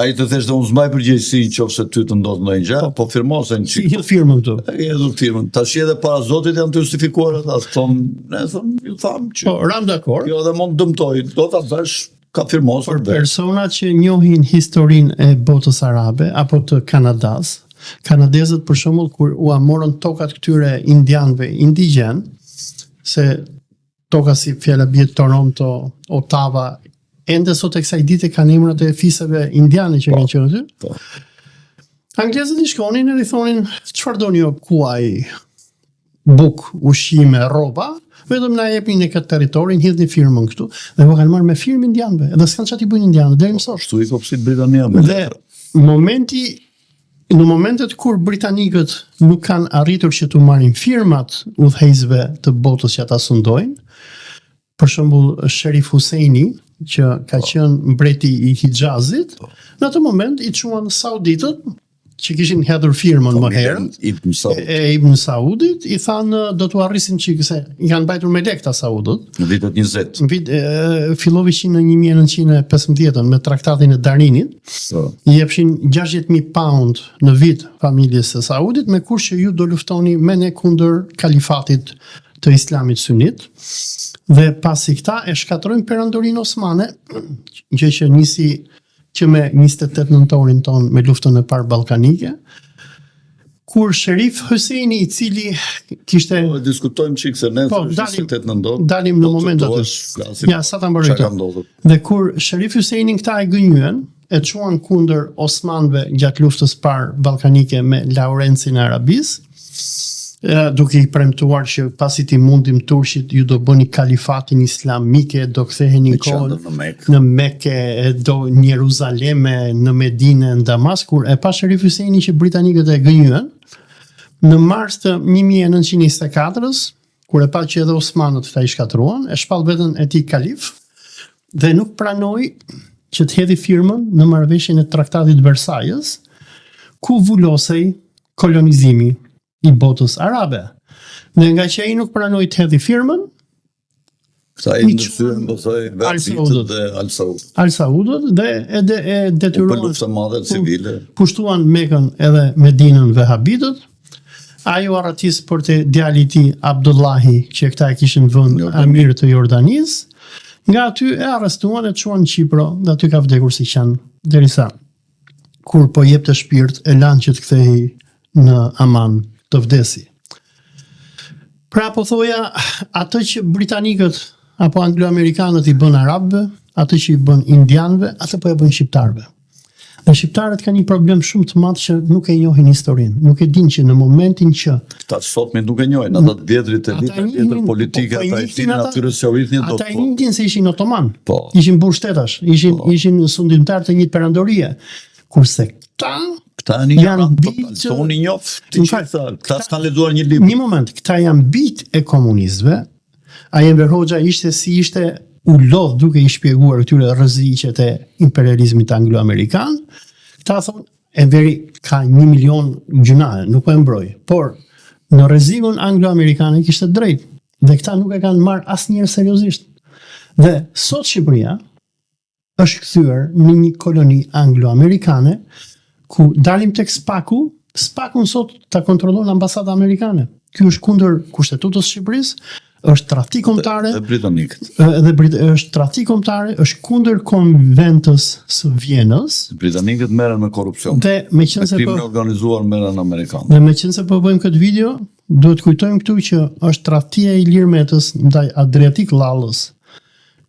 Ai të thesh dhe unë s'mbaj përgjegjësi nëse ty të ndodh ndonjë gjë, po firmosen çik. Si firmën këtu. Hedhur firmën. Tash edhe para Zotit janë të justifikuar ata, thonë, ne thonë, ju tham që. Po, ram dakord. Jo edhe mund dëmtoj, do ta bësh ka firmosur vetë. Personat që njohin historinë e botës arabe apo të Kanadas, kanadezët për shembull kur u morën tokat këtyre indianëve indigjen, se toka si fjala bie Toronto, Ottawa, ende sot e kësaj dite kanë emrat e fisëve indiane që kanë qenë aty. Po. Anglezët i shkonin edhe i thonin, çfarë doni ju kuaj, buk, ushqime, rroba, vetëm na jepni në këtë territorin, hidhni firmën këtu, dhe po kanë marrë me firmë indianëve, edhe s'kan çati bën indianët deri më sot. Kështu i kopsit Britania me. Dhe në momentet kur britanikët nuk kanë arritur që të marrin firmat udhëheqësve të botës që ata sundojnë, për shembull Sherif Husseini, që ka qenë mbreti i Hijazit, në atë moment i çuan sauditët që kishin hedhur firmën më herët, Ibn Saudit, i thanë do t'u arrisin çik se janë mbajtur me lekë ta saudët. Në vitet 20. Filloi në 1915 me traktatin e Darinit. I jepshin 60.000 pound në vit familjes së Saudit me kurth që ju do luftoni me ne kundër kalifatit të Islamit sunit. Dhe pasi këta e shkatrojnë perandorinë osmane, gjë që nisi që me 28 nëntorin ton me luftën e parë ballkanike, kur Sherif Husseini, i cili kishte... Diskutojmë qikë se ne, dalim në moment atë. Ja, sa ta mbaroj këtë. Dhe kur Sherif Husseini këta e gënjyen, e çuan kundër Osmanëve gjatë luftës parë ballkanike me Laurencin e Arabisë, duke i premtuar që pasi ti mundim turqit, ju do bëni kalifatin islamike, do ktheheni në Mekë, do në Jeruzaleme, në Medinë, në Damask, kur e pa Sherif Husseini që britanikët e gënjyen, në mars të 1924-s, kur e pa që edhe Osmanët ta i shkatruan, e shpall veten e tij kalif dhe nuk pranoi që të hedhi firmën në marrëveshjen e Traktatit Versajës, ku vulosej kolonizimi i botës arabe. Dhe nga që ai nuk pranoi të hedhi firmën, këta i ndërsyen Al-Saudët dhe Al-Saudët dhe e detyruan për luftë madhe civile. Pushtuan Mekën edhe Medinën vehabitët. Ai u arratis për te djali i tij Abdullahi, që këta e kishin vënë amir të Jordanisë. Nga aty e arrestuan e çuan në Qipro, dhe aty ka vdekur si qan, derisa kur po jepte shpirt e lanë që të kthehej në aman të vdesi. Pra po thoja, atë që britanikët apo anglo-amerikanët i bën arabëve, atë që i bën indianëve, atë po e bën shqiptarëve. Dhe shqiptarët kanë një problem shumë të madh që nuk e njohin historinë, nuk e dinë që në momentin që ta sotme nuk e njohin, ata të vjetrit e vjetër politike, ata i dinë atyre se u rritnin dot. Ata i dinë se ishin otoman, po. Ishin burrshtetash, ishin sundimtar të një perandorie, kurse këta janë bitë, unë i njoh, këta s'kan lexuar një libër. Një moment, këta janë bitë e komunistëve. Ai Enver Hoxha ishte u lodh duke i shpjeguar këtyre rreziqet e imperializmit anglo-amerikan. Këta thonë, Enveri ka 1 milion gjunare, nuk po e mbroj. Por në rrezikun anglo-amerikan kishte drejt, dhe këta nuk e kanë marrë asnjëherë seriozisht. Dhe sot Shqipëria është kthyer në një koloni anglo-amerikane, ku dalim tek Spakun sot ta kontrollon ambasada amerikane. Ky është kundër kushtetutës së Shqipërisë, është tradhti kombëtare është tradhti kombëtare, është kundër konventës së Vjenës. Britanikët merren me korrupsion. Dhe meqense krimin organizuar merren amerikanë. Dhe meqense po bëjmë këtë video, duhet kujtojmë këtu që është tradhtia e Ilir Metës ndaj Adriatic Lallës,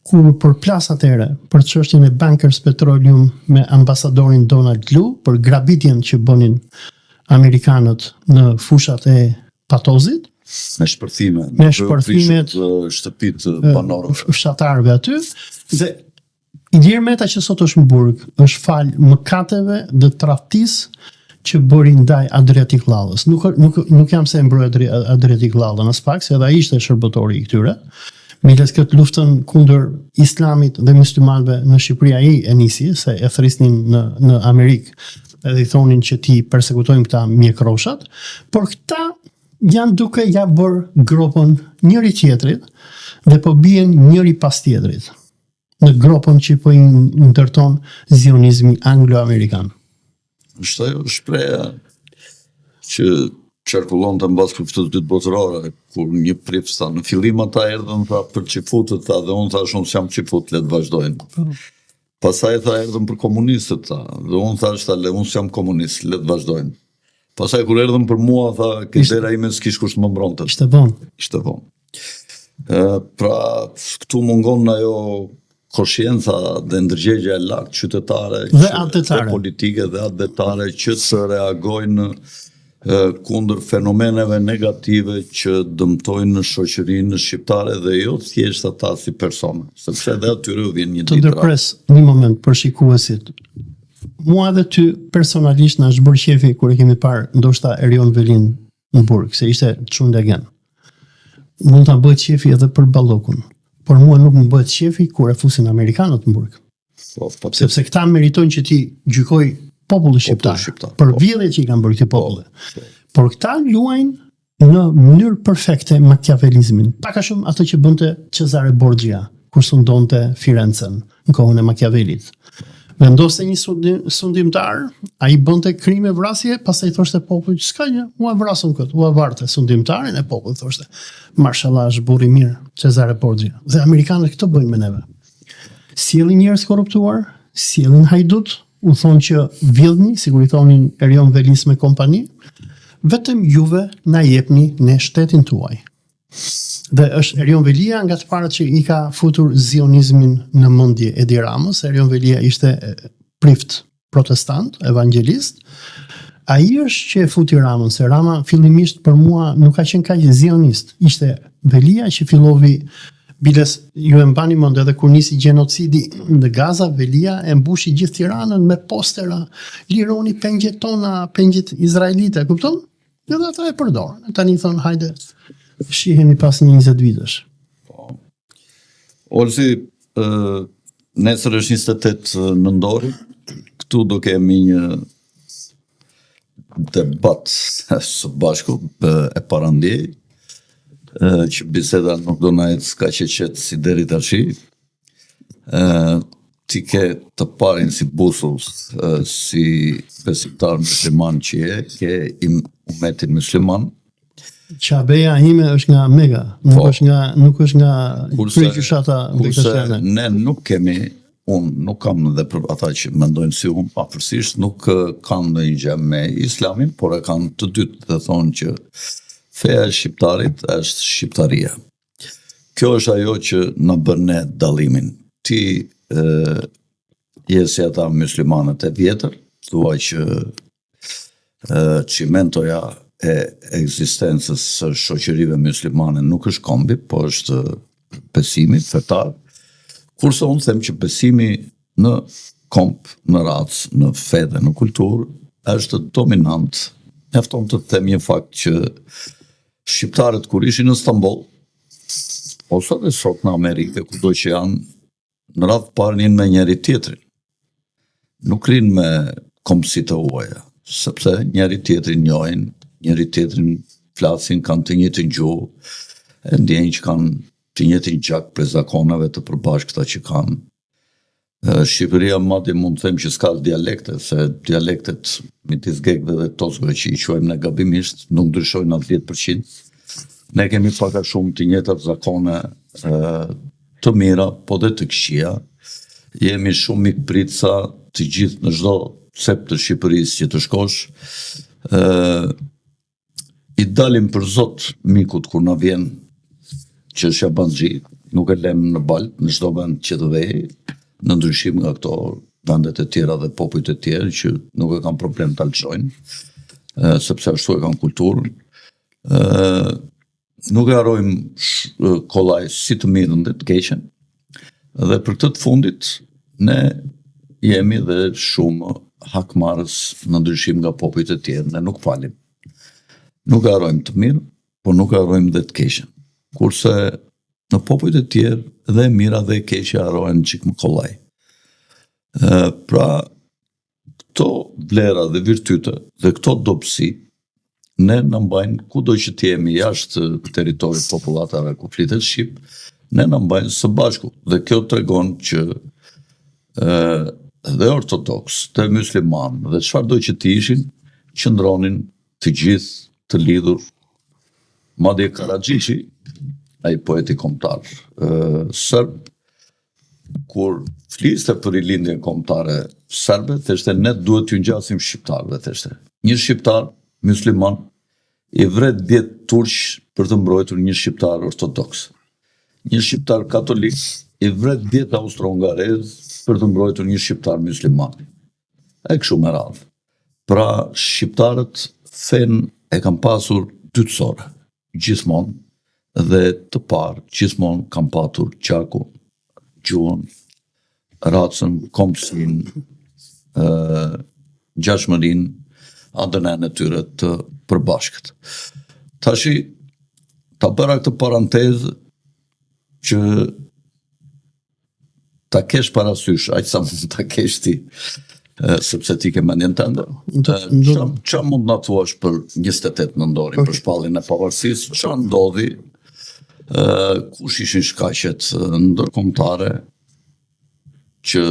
ku përplas atëre për çështjen e Bankers Petroleum me ambasadorin Donald Lu për grabitjen që bënin amerikanët në fushat e Patozit. Me shpërthime shtëpitë banorëve, fshatarëve aty, dhe Ilir Meta që sot është në burg, është fal mëkateve dhe tradhtisë që bëri ndaj Adriatic Lallës. Nuk jam se e mbroj Adriatic Lallën as pak, se edhe ai ishte shërbëtori i këtyre. Miles këtë luftën kundër islamit dhe muslimanëve në Shqipëri ai e nisi, se e thrisnin në Amerikë, edhe i thonin që ti persekutojmë këta mjekroshat, por këta janë duke ja bërë gropën njëri tjetrit dhe po bien njëri pas tjetrit në gropën që po i ndërton zionizmi anglo-amerikan. Është ajo shpreha që qarkullon të mbas luftës dytë botërore, kur një prifsta në fillim ata erdhën tha për çifutët, tha, dhe unë thash unë s'jam çifut, le të vazhdojnë. Pastaj tha erdhën për komunistët, tha, dhe unë thash unë s'jam komunist, le të vazhdojnë. Pastaj kur erdhën për mua, tha, këndera ime s'kish kush të më mbronte. Ishte vonë. Pra, këtu mungon ajo koshienca dhe ndërgjegja e lartë qytetare dhe politike dhe atletare që të reagojnë kundër fenomeneve negative që dëmtojnë në shoqërinë shqiptare dhe jo thjesht ata si persona, sepse edhe atyre vjen një ditë. Të ndërpres një moment për shikuesit. Mua dhe ty personalisht na është bërë qefi kur e kemi parë ndoshta Erion Velin në burg, se ishte çun degen. Mund ta bëhet qefi edhe për ballokun, por mua nuk më bëhet qefi kur e fusin amerikanët në burg. Sepse këta meritojnë që ti gjykoj popullin shqiptar për vjedhjet që i kanë bërë këtij populli. Por këta luajnë në mënyrë perfekte machiavellizmin. Pak a shumë atë që bënte Cesare Borgia kur sundonte Firenzen në kohën e Machiavellit. Vendoste një sundimtar, ai bënte krime vrasje, pastaj thoshte popullit, s'ka gjë, u vrasën këtë, u varte sundimtarin, e populli thoshte, mashallah, është burr i mirë, Cesare Borgia. Dhe amerikanët këtë bëjnë me neve. Sjellin njerëz korruptuar, sjellin hajdut, u thonë që vjedhni, sikur i thonin Erion Velis me kompani, vetëm juve na jepni ne shtetin tuaj. Dhe është Erion Velia nga të parët që i ka futur zionizmin në mendje Edi Ramës. Erion Velia ishte prift protestant, evangelist. Ai është që e futi Ramën, se Rama fillimisht për mua nuk ka qenë kaq zionist. Ishte Velia që fillovi. Biles, ju e mbani mend edhe kur nisi gjenocidi në Gaza, Velia e mbushi gjithë Tiranën me postera, lironi pengjet tona, pengjet izraelite, kupton? Edhe ata e përdorën. Tani thonë, hajde, shihemi pas 20 vitesh. Olsi, nesër është 28 nëntori, këtu do kemi një debat së bashku e parandjej, që biseda nuk do na ecë s'ka që qetë si deri tashi. Ti ke të parin si busull, si besimtar musliman që ke umetin musliman. Qabeja ime është nga Mega, nuk është nga kryegjyshata bekësene. Ne nuk kemi, unë nuk kam dhe për ata që mendojnë si unë, pavarësisht nuk kanë ndonjë gjë me islamin, por e kanë të dytë dhe thonë që feja e shqiptarit është shqiptaria. Kjo është ajo që na bën ne dallimin. Ti je si ata muslimanët e vjetër, thua që çimentoja e ekzistencës së shoqërive muslimane nuk është kombi, po është besimi fetar. Kurse unë them që besimi në komp, në racë, në fe dhe në kulturë është dominant. Mjafton të them një fakt që shqiptarët kur ishin në Stamboll, ose dhe sot në Amerikë, kudo që janë, në radhë parë njën me njeri tjetrin. Nuk rinë me kombësit e huaja, sepse njeri tjetrin njojnë, njeri tjetrin flasin, kanë të njëjtin gjuhë, e ndjenjë që kanë të njëjtin gjak për zakonave të përbashkëta që kanë. Shqipëria madje mund të them që s'ka dialekte, se dialektet midis gekëve dhe tozëve që i quajmë ne gabimisht nuk ndryshojnë 90%. Ne kemi pak a shumë të njëjtat zakone të mira, po dhe të këqija. Jemi shumë mikpritësa të gjithë në çdo cep të Shqipërisë që të shkosh. I dalim për zot mikut kur na vjen që është jabanxhi, nuk e lem në balë në çdo vend që të vej, në ndryshim nga këto vendet e tjera dhe popujt e tjerë që nuk e kanë problem të alçojnë, sepse ashtu e kanë kulturën. Nuk e harrojmë kollaj si të mirën dhe të keqen, dhe për këtë të fundit ne jemi dhe shumë hakmarrës në ndryshim nga popujt e tjerë, ne nuk falim. Nuk e harrojmë të mirë, por nuk e harrojmë dhe të keqen. Kurse në popujt e tjerë dhe e mira dhe e keqja harrohen çik më kollaj. Pra, këto vlera dhe virtyte dhe këto dobësi ne në mbajnë kudo që t'jemi jashtë teritorit popullatave ku flitet shqip, ne në mbajnë së bashku. Dhe kjo tregon që dhe ortodoks, dhe musliman, dhe çfarëdo që t'i ishin, qëndronin të gjithë të lidhur. Madje Karaxhiçi, ai poeti kombëtar serb, kur fliste për rilindjen kombëtare serbe, theshte ne duhet t'ju ngjasim shqiptarëve, theshte. Një shqiptar musliman i vret 10 turq për të mbrojtur një shqiptar ortodoks. Një shqiptar katolik i vret 10 austro-hungarez për të mbrojtur një shqiptar musliman. E kështu me radhë. Pra, shqiptarët fen e kanë pasur dytësore, gjithmonë, dhe të parë, gjithmonë kanë patur gjakun, gjuhën, racën, kombësinë, ngjashmërinë, ADN-n e tyre të përbashkët. Tashi, ta bëra këtë parantezë që ta kesh parasysh, aq sa mund ta kesh ti, sepse ti ke mendjen tënde. Ç'a mund na thuash për 28 nëntorin, për shpalljen e pavarësisë, ç'a ndodhi, kush ishin shkaqet ndërkombëtare që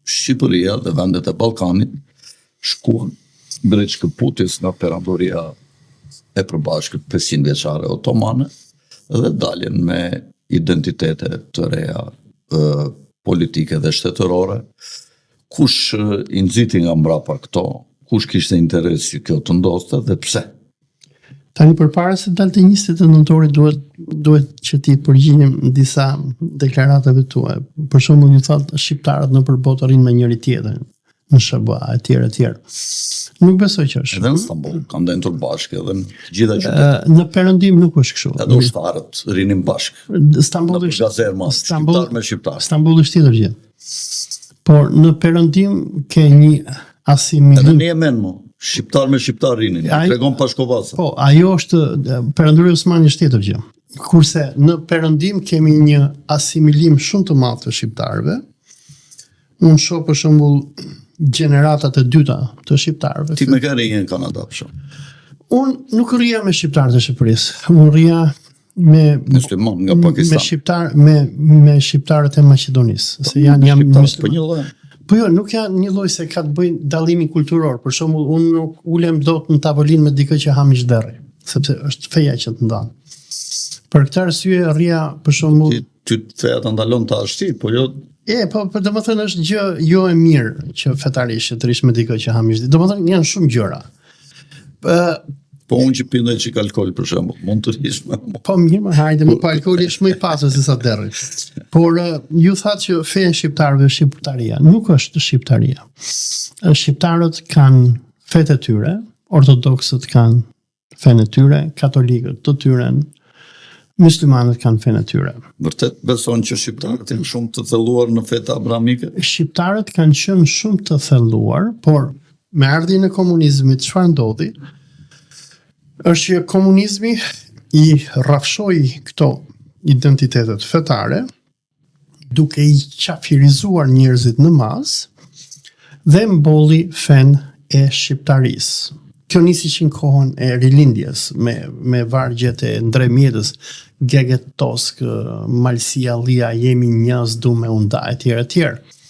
Shqipëria dhe vendet e Ballkanit shkuan drejt shkëputjes nga perandoria e përbashkët 500 vjeçare otomane dhe daljen me identitete të reja politike dhe shtetërore. Kush i nxiti nga mbrapa këto, kush kishte interes që kjo të ndodhte dhe pse. Tani përpara se dalte 29 nëntori duhet që ti përgjigjem disa deklaratave tua. Për shembull, ju thotë shqiptarët nëpër botë rrinë me njëri tjetrin, në SBA etj. Nuk besoj që është. Edhe në Istanbul kanë ndendur bashkë edhe në të gjitha qytetet. Në Perëndim nuk është kështu. Edhe ushtarët rrinin bashkë. Stambolli është shqiptar me shqiptar. Stambolli është tjetër gjë. Por në Perëndim ke një asimilim. Edhe në Yemen shqiptar me shqiptar rrinin. Tregon Pashkovasa. Po, ajo është Perëndori Osmani është tjetër gjë. Kurse në Perëndim kemi një asimilim shumë të madh të shqiptarëve. Unë shoh për shembull gjeneratat e dyta të shqiptarëve. Ti me ke rrije në Kanada për shembull. Unë nuk rrija me shqiptarët e Shqipërisë. Unë rrija me musliman nga Pakistan. Me shqiptarët e Maqedonisë, se janë musliman. Po një lloj. Po jo, nuk janë një lloj se ka të bëjnë dallimin kulturor. Për shembull, unë nuk ulem dot në tavolinë me dikë që ha miqderri, sepse është feja që të ndan. Për këtë arsye rrija për shembull ty feja të ndalon të ashti, po jo. Po domethënë është gjë jo e mirë që fetarisht të rish me dikë që ha miqdi. Domethënë janë shumë gjëra. Po unë që pindoj çik alkool për shembull, mund të rish me. Po mirë, hajde, po alkooli është më i pasur se sa derri. Por ju thatë që feja e shqiptarëve është shqiptaria. Nuk është shqiptaria. Shqiptarët kanë fetë e tyre, ortodoksët kanë fenë e tyre, katolikët të tyre, muslimanët kanë fenë e tyre. Vërtet beson që shqiptarët janë shumë të thelluar në fetë abrahamike? Shqiptarët kanë qenë shumë të thelluar, por me ardhjen e komunizmit çfarë ndodhi? Është që komunizmi i rrafshoi këto identitetet fetare, duke i qafirizuar njerëzit në masë dhe mbolli fenë e shqiptarisë. Kjo nisi që në kohën e rilindjes, me vargjet e ndremjetës, Geget Tosk, Malsia Lia, jemi njës, du me unda, etj.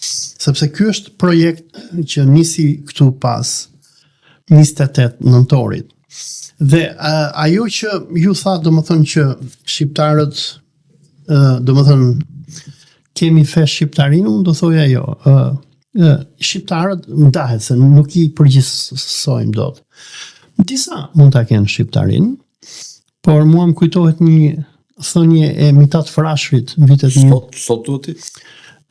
Sepse ky është projekt që nisi këtu pas 28 nëntorit. Dhe ajo që ju tha, do më thënë që shqiptarët, do më thënë, kemi fe shqiptarinë, unë do thoja jo. Shqiptarët ndahet se nuk i përgjithsojmë dot. Disa mund ta kenë shqiptarinë, por mua më kujtohet një thënie e Mitat Frashërit në vitet Sot duhet ti?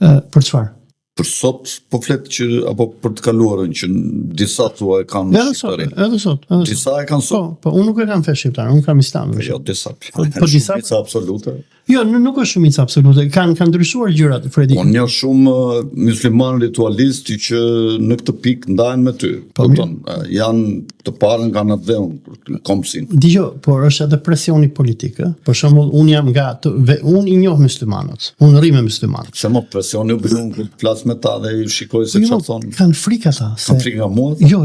Për çfarë? Për sot po flet që apo për të kaluarën që disa thua e kanë shqiptarinë. Edhe sot. Disa e kanë sot. Po unë nuk e kam fe shqiptare, unë kam islam. Jo, disa. Po disa absolute. Jo, nuk është shumica absolute. Kanë ndryshuar gjërat, Fredi. Unë njoh shumë musliman ritualistë që në këtë pikë ndahen me ty. Janë të parën kanë atë dhënë komsin. Dgjoj, por është edhe presioni politik, ë? Për shembull, unë jam unë i njoh muslimanët. Unë rri me muslimanët. Se mo presioni u bën kur flas me ta dhe i shikoj se çfarë thon. Kanë frikë ata. Kanë frikë nga mua? Jo,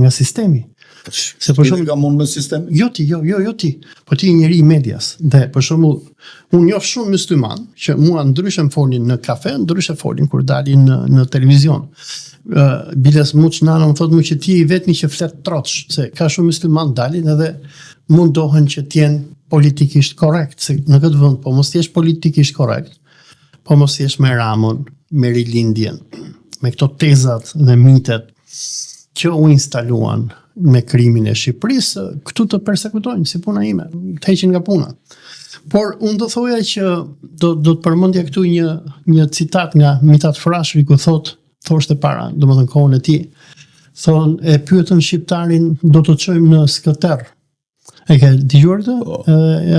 nga sistemi. Se për shembull nga mund me sistem? Jo ti. Po ti je njeri i medias. Dhe për shembull, unë njoh shumë musliman që mua ndryshe folin në kafe, ndryshe folin kur dalin në televizion. Biles muç nana më thotë më që ti i vetmi që flet troç, se ka shumë musliman dalin edhe mundohen që të jenë politikisht korrekt, se në këtë vend po mos jesh politikisht korrekt, po mos jesh me Ramon, me rilindjen, me këto tezat dhe mitet që u instaluan me krimin e Shqipërisë, këtu të persekutojnë si puna ime, të heqin nga puna. Por unë do thoja që do të përmendja këtu një citat nga Mitat Frashëri ku thoshte para, domethënë kohën e tij, thonë e pyetën shqiptarin do të çojmë në Skëter. E ke dëgjuar këtë?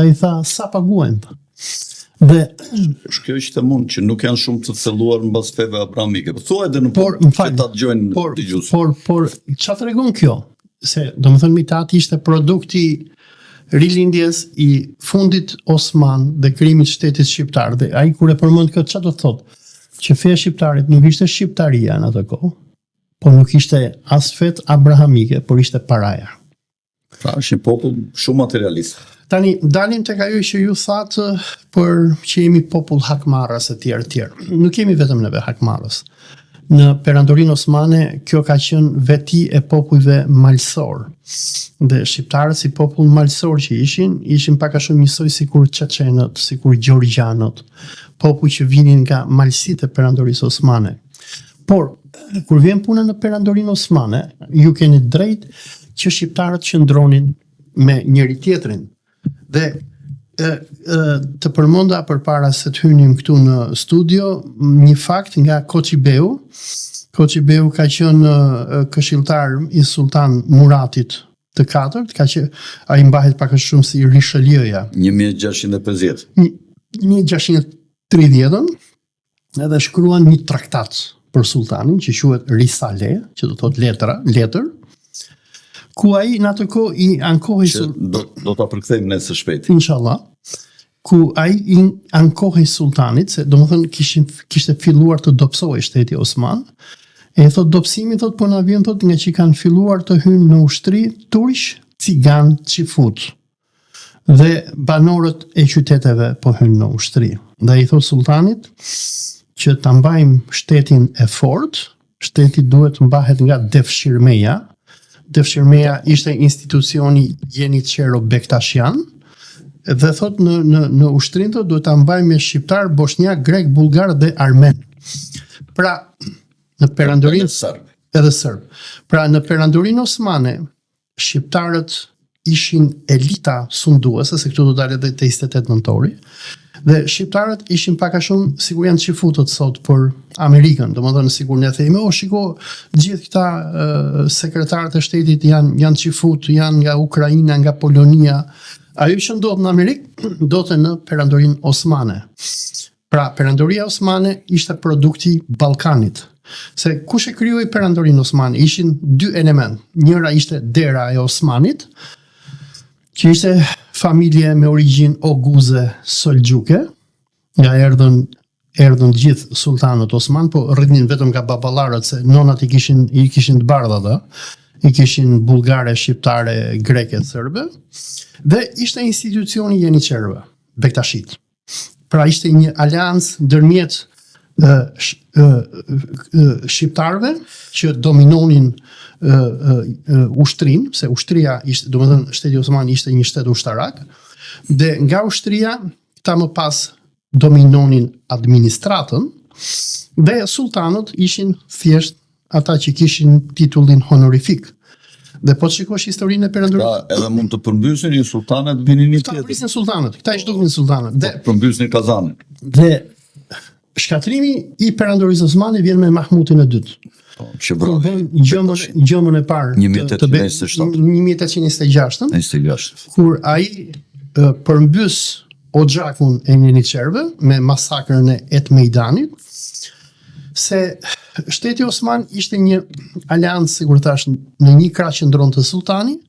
Ai tha sa paguajmë. Dhe kjo është e mund që nuk janë shumë të thelluar mbas feve abrahamike. Thuaj edhe në ta dëgjojnë dëgjuesit. Por çfarë tregon kjo? Se domethënë Mitati ishte produkti rilindjes i fundit Osman dhe krimit shtetit shqiptar. Dhe ai kur e përmend këtë çfarë do thotë? Që feja shqiptarit nuk ishte shqiptaria në atë kohë, por nuk ishte as fetë abrahamike, por ishte paraja. Pra është një popull shumë materialist. Tani, dalim tek ajo që ju thatë për që jemi popull hakmarrës e tjerë. Nuk jemi vetëm neve hakmarrës. Në perandorinë osmane, kjo ka qenë veti e popujve malsor. Dhe shqiptarët si popull malsor që ishin pak a shumë njësoj sikur çeçenët, sikur gjorgjanët, popull që vinin nga malsitë e perandorisë osmane. Por kur vjen puna në perandorinë osmane, ju keni drejt që shqiptarët qëndronin me njëri tjetrin. Dhe të përmenda përpara se të hynim këtu në studio një fakt nga Koçibeu. Koçibeu ka qenë këshilltar i Sultan Muratit të katërt, ai mbahet pak a shumë si Richelieu-ja. 1650. 1630-ën, edhe shkruan një traktat për sultanin që quhet Risale, që do thotë letër, ku ai në atë kohë i ankohej do ta përkthejmë ne së shpejti. Inshallah. Ku ai i ankohej sultanit, se domethënë kishte filluar të dobësohej shteti Osman. E thot dobësimi, thot po na vjen thot nga që kanë filluar të hynë në ushtri turq, cigan, çifut. Dhe banorët e qyteteve po hynë në ushtri. Dhe i thot sultanit që ta mbajmë shtetin e fortë, shteti duhet mbahet nga Devshirmeja. Devshirmeja ishte institucioni Jeniçero Bektashian. Dhe thot në ushtrin thot duhet ta mbajmë me shqiptar, bosnjak, grek, bullgar dhe armen. Pra në perandorinë edhe serb. Pra në perandorinë osmane, shqiptarët ishin elita sunduese, se këtu do dalë edhe te 28 nëntori. Dhe shqiptarët ishin pak a shumë sikur janë çifutët sot për Amerikën. Domethënë sikur ne themi, shiko, gjithë këta sekretarët e shtetit janë çifut, janë nga Ukraina, nga Polonia. Ajo që ndodh në Amerikë, ndodhte në perandorinë osmane. Pra, perandoria osmane ishte produkti Ballkanit. Se kush e krijoi perandorinë osmane? Ishin dy element. Njëra ishte dera e Osmanit, që ishte familje me origjinë oguze solgjuke, nga erdhën gjithë sultanët Osman, po rritnin vetëm nga baballarët, se nonat i kishin të bardha, i kishin bullgare, shqiptare, greke, serbe, dhe ishte institucioni Jeniçerëve, Bektashit. Pra ishte një aleancë ndërmjet shqiptarëve që dominonin ushtrin, se ushtria ishte, domethënë shteti Osman ishte një shtet ushtarak, dhe nga ushtria ta më pas dominonin administratën, dhe sultanët ishin thjesht ata që kishin titullin honorific. Dhe po të shikosh historinë e perandorisë. Pra, edhe mund të përmbysin një sultanet, vinin një tjetër. Këta përmbysin sultanët, këta i shdukin sultanët. Dhe përmbysin Kazanin. Dhe shkatrimi i perandorisë osmane vjen me Mahmutin e dytë. Që vroi. Gjëmën e parë 1826, kur ai përmbys Oxhakun e Jeniçerëve me masakrën e Etmejdanit, se shteti Osman ishte një aleancë, sikur thash, në një krah qëndronte sultani,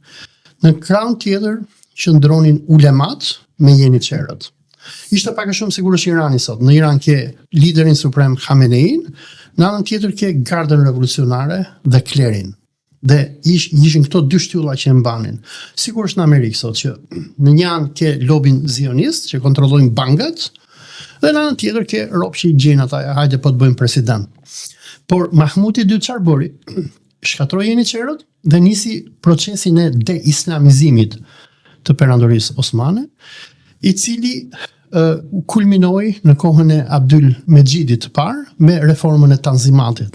në krahun tjetër qëndronin ulemat me Jeniçerët. Ishte pak a shumë sikur është Irani sot. Në Iran ke liderin suprem Khamenein, në anën tjetër ke gardën revolucionare dhe klerin. Dhe ishin këto dy shtylla që e mbanin. Sikur është në Amerikë sot, që në një anë ke lobin zionist që kontrollojnë bankat, dhe në anën tjetër ke rob që i gjejnë ata, hajde po të bëjmë president. Por Mahmuti II çfarë bëri? Shkatroi Jeniçerët dhe nisi procesin e deislamizimit të perandorisë osmane, i cili kulminoi në kohën e Abdul Mexhidit të parë me reformën e Tanzimatit.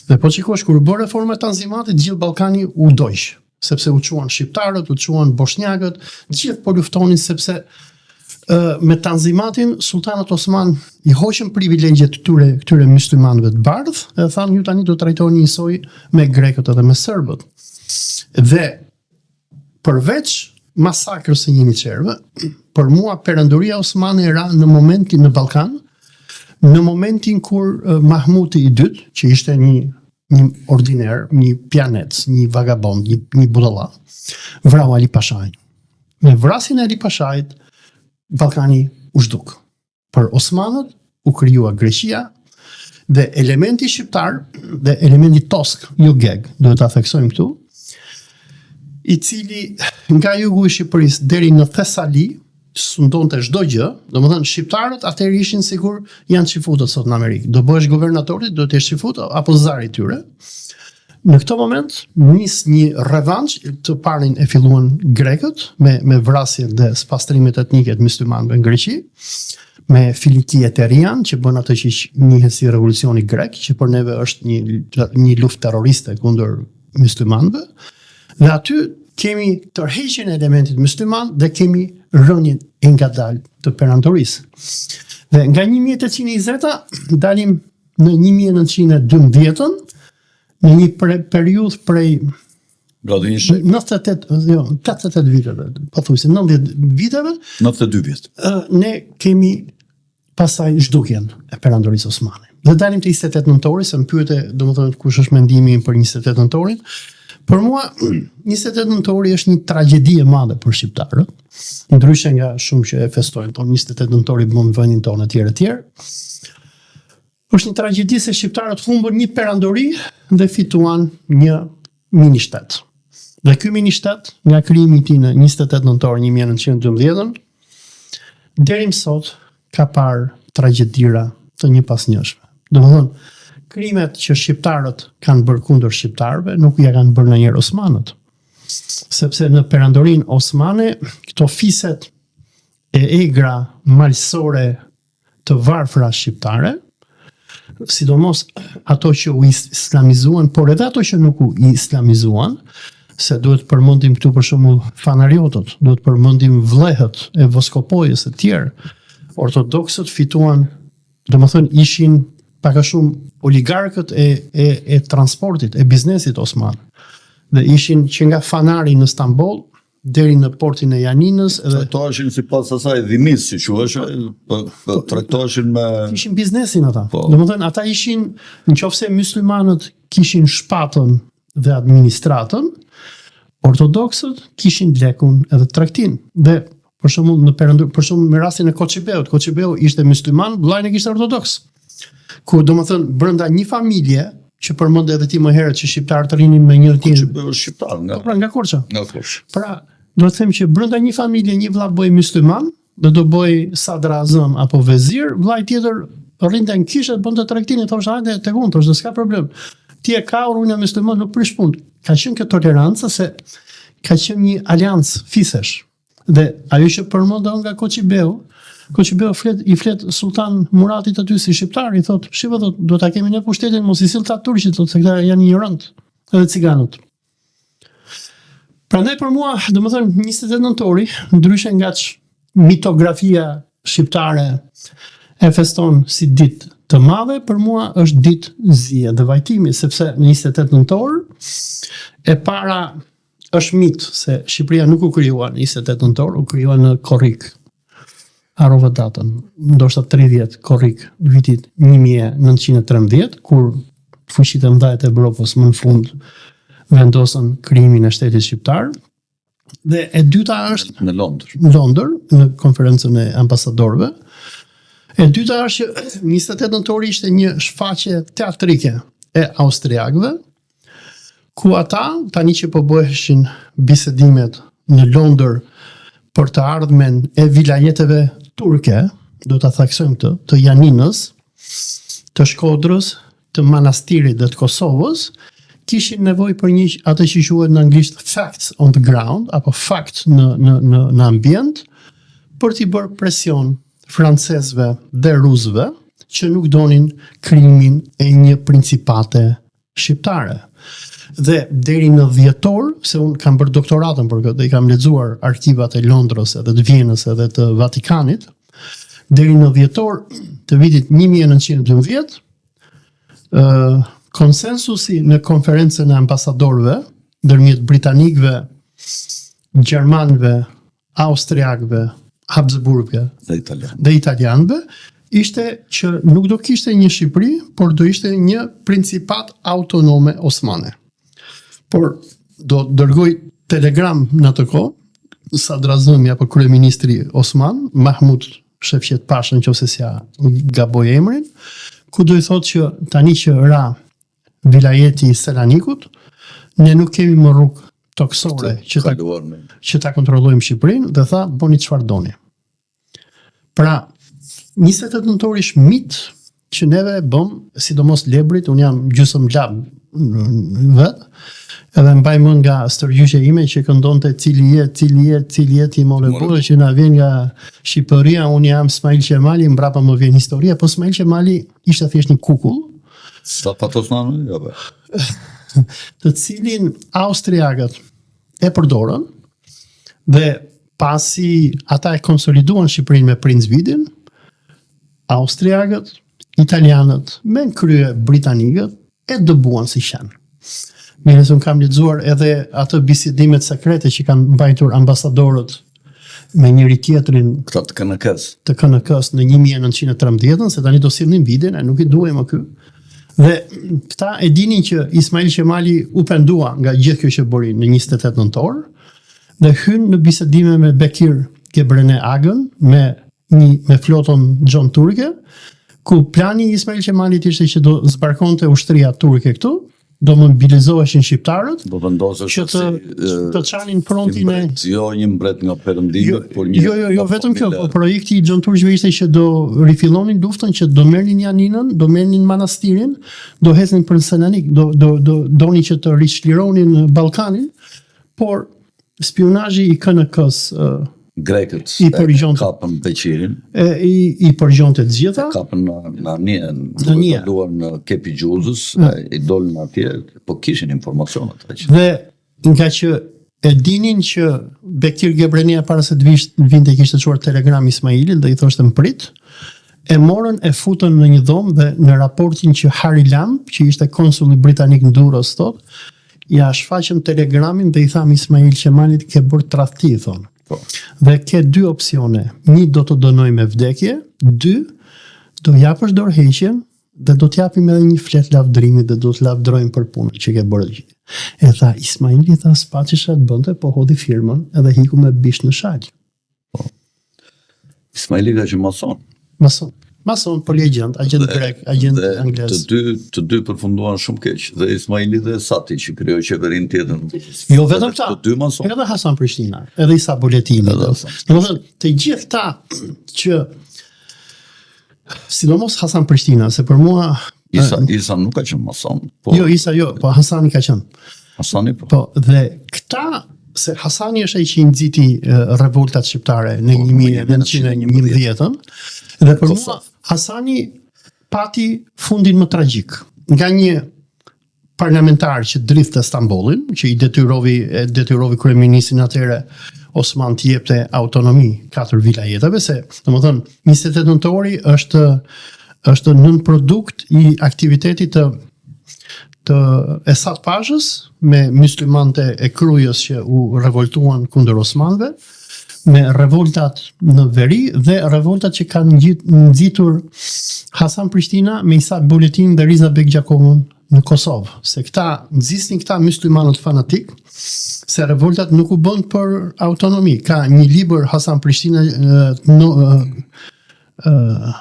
Dhe po shikosh, kur u bë reforma e Tanzimatit, gjithë Ballkani u dojsh, sepse u quan shqiptarët, u quan bosnjakët, gjithë po luftonin, sepse me Tanzimatin sultanët Osman i hoqën privilegjet këtyre myslimanëve të bardhë, dhe thanë, ju tani do trajtoni njësoj me grekët edhe me serbët. Dhe përveç masakrës së Jeniçerëve, për mua perandoria osmane era në momentin në Ballkan, në momentin kur Mahmuti i dytë, që ishte një ordiner, një pjanec, një vagabond, një budalla, vrau Ali Pashajin. Me vrasjen e Ali Pashajit, Ballkani u zhduk. Për osmanët u krijua Greqia, dhe elementi shqiptar dhe elementi tosk, jo geg, duhet ta theksojmë këtu, i cili nga jugu i Shqipërisë deri në Thesali sundonte çdo gjë, domethënë shqiptarët atëherë ishin sigur janë çifutët sot në Amerikë. Do bëhesh guvernatori, do të jesh çifut apo zari i tyre. Në këtë moment nis një revansh, të parin e filluan grekët me vrasjet dhe spastrimet etnike të myslimanëve në Greqi. me Filiki Eterian, që bën atë që njihet si revolucioni grek, që për neve është një luftë terroriste kundër myslimanëve, dhe aty kemi tërheqjen e elementit mysliman dhe kemi rënien e ngadalë të perantorisë. Dhe nga 1820 dalim në 1912 në një periudhë prej 88 viteve, pothuajse 90 viteve, 92 vjet. Ne kemi pasaj zhdukjen e perandorisë osmane. Dhe dalim të 28 nëntori, se më pyete, domethënë kush është mendimi për 28 nëntorin. Për mua 28 nëntori është një tragjedi e madhe për shqiptarët, ndryshe nga shumë që e festojnë tonë 28 nëntori bën vendin tonë etj. Është një tragjedi se shqiptarët humbën një perandori dhe fituan një ministet. Dhe ky ministet, nga krijimi i tij në 28 nëntor 1912, deri më sot ka parë tragjedira të një pas njëshme. Domethënë, krimet që shqiptarët kanë bërë kundër shqiptarëve nuk ja kanë bërë ndonjëherë osmanët. Sepse në perandorinë osmane, këto fiset e egra malsore të varfra shqiptare, sidomos ato që u islamizuan, por edhe ato që nuk u islamizuan, se duhet përmendim këtu për shembull fanariotët, duhet përmendim vllehët e voskopojës e tjerë. Ortodoksët fituan, domethënë ishin pak a shumë oligarkët e transportit, e biznesit osman. Dhe ishin që nga Fanari në Stamboll deri në portin e Janinës, edhe trajtoheshin sipas asaj dhimis, si quhesh, trajtoheshin me ishin biznesin ata. Domethënë ata ishin, nëse myslimanët kishin shpatën dhe administratën, ortodoksët kishin lekun edhe tregtin. Dhe për shembull në rastin e Koçibeut ishte mysliman, vllai e kishte ortodoks. Ku domethënë brenda një familje, që përmend edhe ti më herët që shqiptarët rinin me njëri tjetrin. Koçibeu është shqiptar nga Korça. Nga Korça. Pra, do të them që brenda një familje një vlla bëj mysliman, dhe do bëj sadrazam apo vezir, vllai tjetër rrinte në kishë, bënte tregtin, thoshte hajde tek unë, thoshte s'ka problem. Ti e ka unë jam mysliman, nuk prish punë. Ka qenë kjo tolerancë se ka qenë një aleancë fisesh. Dhe ajo që përmenda nga Koçibeu i flet Sultan Muratit aty si shqiptar, i thot, shiva thot, do ta kemi në pushtetin, mos i sill ta turqit, thot se këta janë ignorant, edhe ciganët. Prandaj për mua, domethënë 28 nëntori, ndryshe nga mitografia shqiptare e feston si ditë të madhe, për mua është ditë zije dhe vajtimi, sepse në 28 nëntor e para është mit se Shqipëria nuk u krijua në 28 nëntor, u krijua në korrik. Harrova datën, ndoshta 30 korrik vitit 1913, kur fuqitë e mëdha të Evropës më në fund vendosën krijimin e shtetit shqiptar. Dhe e dyta është në Londër, në konferencën e ambasadorëve. E dyta është që 28 nëntori ishte një shfaqje teatrike e austriakëve, ku ata, tani që po bëheshin bisedimet në Londër për të ardhmen e vilajeteve turke, do ta thaksojmë të Janinës, të Shkodrës, të Manastirit dhe të Kosovës, kishin nevojë për një atë që quhet në anglisht facts on the ground, apo fact në ambient, për t'i bërë presion francezëve dhe rusëve që nuk donin krijimin e një principate shqiptare. Dhe deri në dhjetor, se unë kam bërë doktoratën për këtë, dhe i kam lexuar arkivat e Londrës edhe të Vienës edhe të Vatikanit, deri në dhjetor të vitit 1912, konsensusi në konferencën e ambasadorëve ndërmjet britanikëve, gjermanëve, austriakëve, habsburgëve dhe italianëve ishte që nuk do kishte një Shqipëri, por do ishte një principat autonome osmane. Por do dërgoj telegram në atë kohë sadrazëmi apo kryeministri osman, Mahmud Shefqet Pasha, nëse s'ja gaboj emrin, ku do i thotë që tani që ra vilajeti i Selanikut, ne nuk kemi më rrugë toksore që ta kontrollojmë Shqipërinë, dhe tha bëni çfarë doni. Pra, 28 nëntori është mit që neve bëm, sidomos lebrit, unë jam gjysmë lab vet. Edhe mbaj mend nga stërgjyqja ime që këndonte cili jet i more burrë që na vjen nga Shqipëria, unë jam Smail Qemali, mbrapa më vjen historia, po Smail Qemali ishte thjesht një kukull. Sa patosnano, jo be. Të cilin austriakët e përdorën dhe pasi ata e konsoliduan Shqipërinë me Prince Vidin, austriakët, italianët, me në krye britanikët, e dëbuan si qenë. Mirë, unë kam lexuar edhe atë bisedimet sekrete që kanë mbajtur ambasadorët me njëri tjetrin Këta të KNK-s në 1913, se tani do sillnin vidin, e nuk i duaj më ky. Dhe këta e dinin që Ismail Qemali u pendua nga gjithë kjo që bëri në 28 nëntor, dhe hyn në bisedime me Bekir Gebrene Agën, me flotën Gjon Turke, ku plani i Ismail Qemalit ishte që do zbarkonte ushtria turke këtu, do mobilizoheshin shqiptarët, do vendosësh që të çanin frontin e jo një mbret nga perëndimi, por një Jo, vetëm kjo, po projekti i Gjon Turqëve ishte që do rifillonin luftën, që do merrnin Janinën, do merrnin manastirin, do ecnin për Selanik, doni që të rishlironin Ballkanin, por spionazhi i KNK-s grekët i përgjonte kapën Beqirin, i përgjonte të gjitha, kapën në Anien, luan në Kepi Gjuzës, i dolën atje, po kishin informacionet. Dhe nga që e dinin që Bekir Gebrenia para se të vinte kishte çuar telegram Ismailit dhe i thoshte mprit, e morën e futën në një dhomë dhe në raportin që Harry Lamb, që ishte konsulli britanik në Durrës, thot, ja shfaqëm telegramin dhe i tham Ismail Qemalit ke bërë tradhti, thonë. Dhe ke dy opsione, një do të dënoj me vdekje, dy do japësh dorëheqjen dhe do t'japim edhe një flet lavdërimi dhe do të lavdërojmë për punën që ke bërë. E tha Ismaili, tha spacisha të bënte, po hodhi firmën edhe hiku me bish në shalj. Ismaili ka që Mason, po legjend, agent grek, agent anglez. Të dy përfunduan shumë keq, dhe Ismaili dhe Sati që krijoi qeverinë tjetër. Jo vetëm ta, të dy mason. Edhe Hasan Prishtina, edhe Isa Buletini. Domethënë, të gjithë ta që sidomos Hasan Prishtina, se për mua Isa nuk ka qenë mason. Jo, Isa jo, po Hasani ka qenë. Hasani po. Po, dhe këta, se Hasani është ai që i nxiti revoltat shqiptare në 1911, dhe për mua Hasani pati fundin më tragjik. Nga një parlamentar që drithte Stambollin, që i detyrovi kryeministrin atëherë Osman të jepte autonomi 4 vilajeteve, se domethënë 28 nëntori është nën produkt i aktivitetit të Esat Pashës me muslimante e Krujës që u revoltuan kundër Osmanëve, me revoltat në veri dhe revoltat që kanë nxitur Hasan Prishtina me Isa Buletin dhe Riza Bek Gjakovën në Kosovë. Se këta nxisnin këta muslimanët fanatik, se revoltat nuk u bën për autonomi. Ka një libër Hasan Prishtina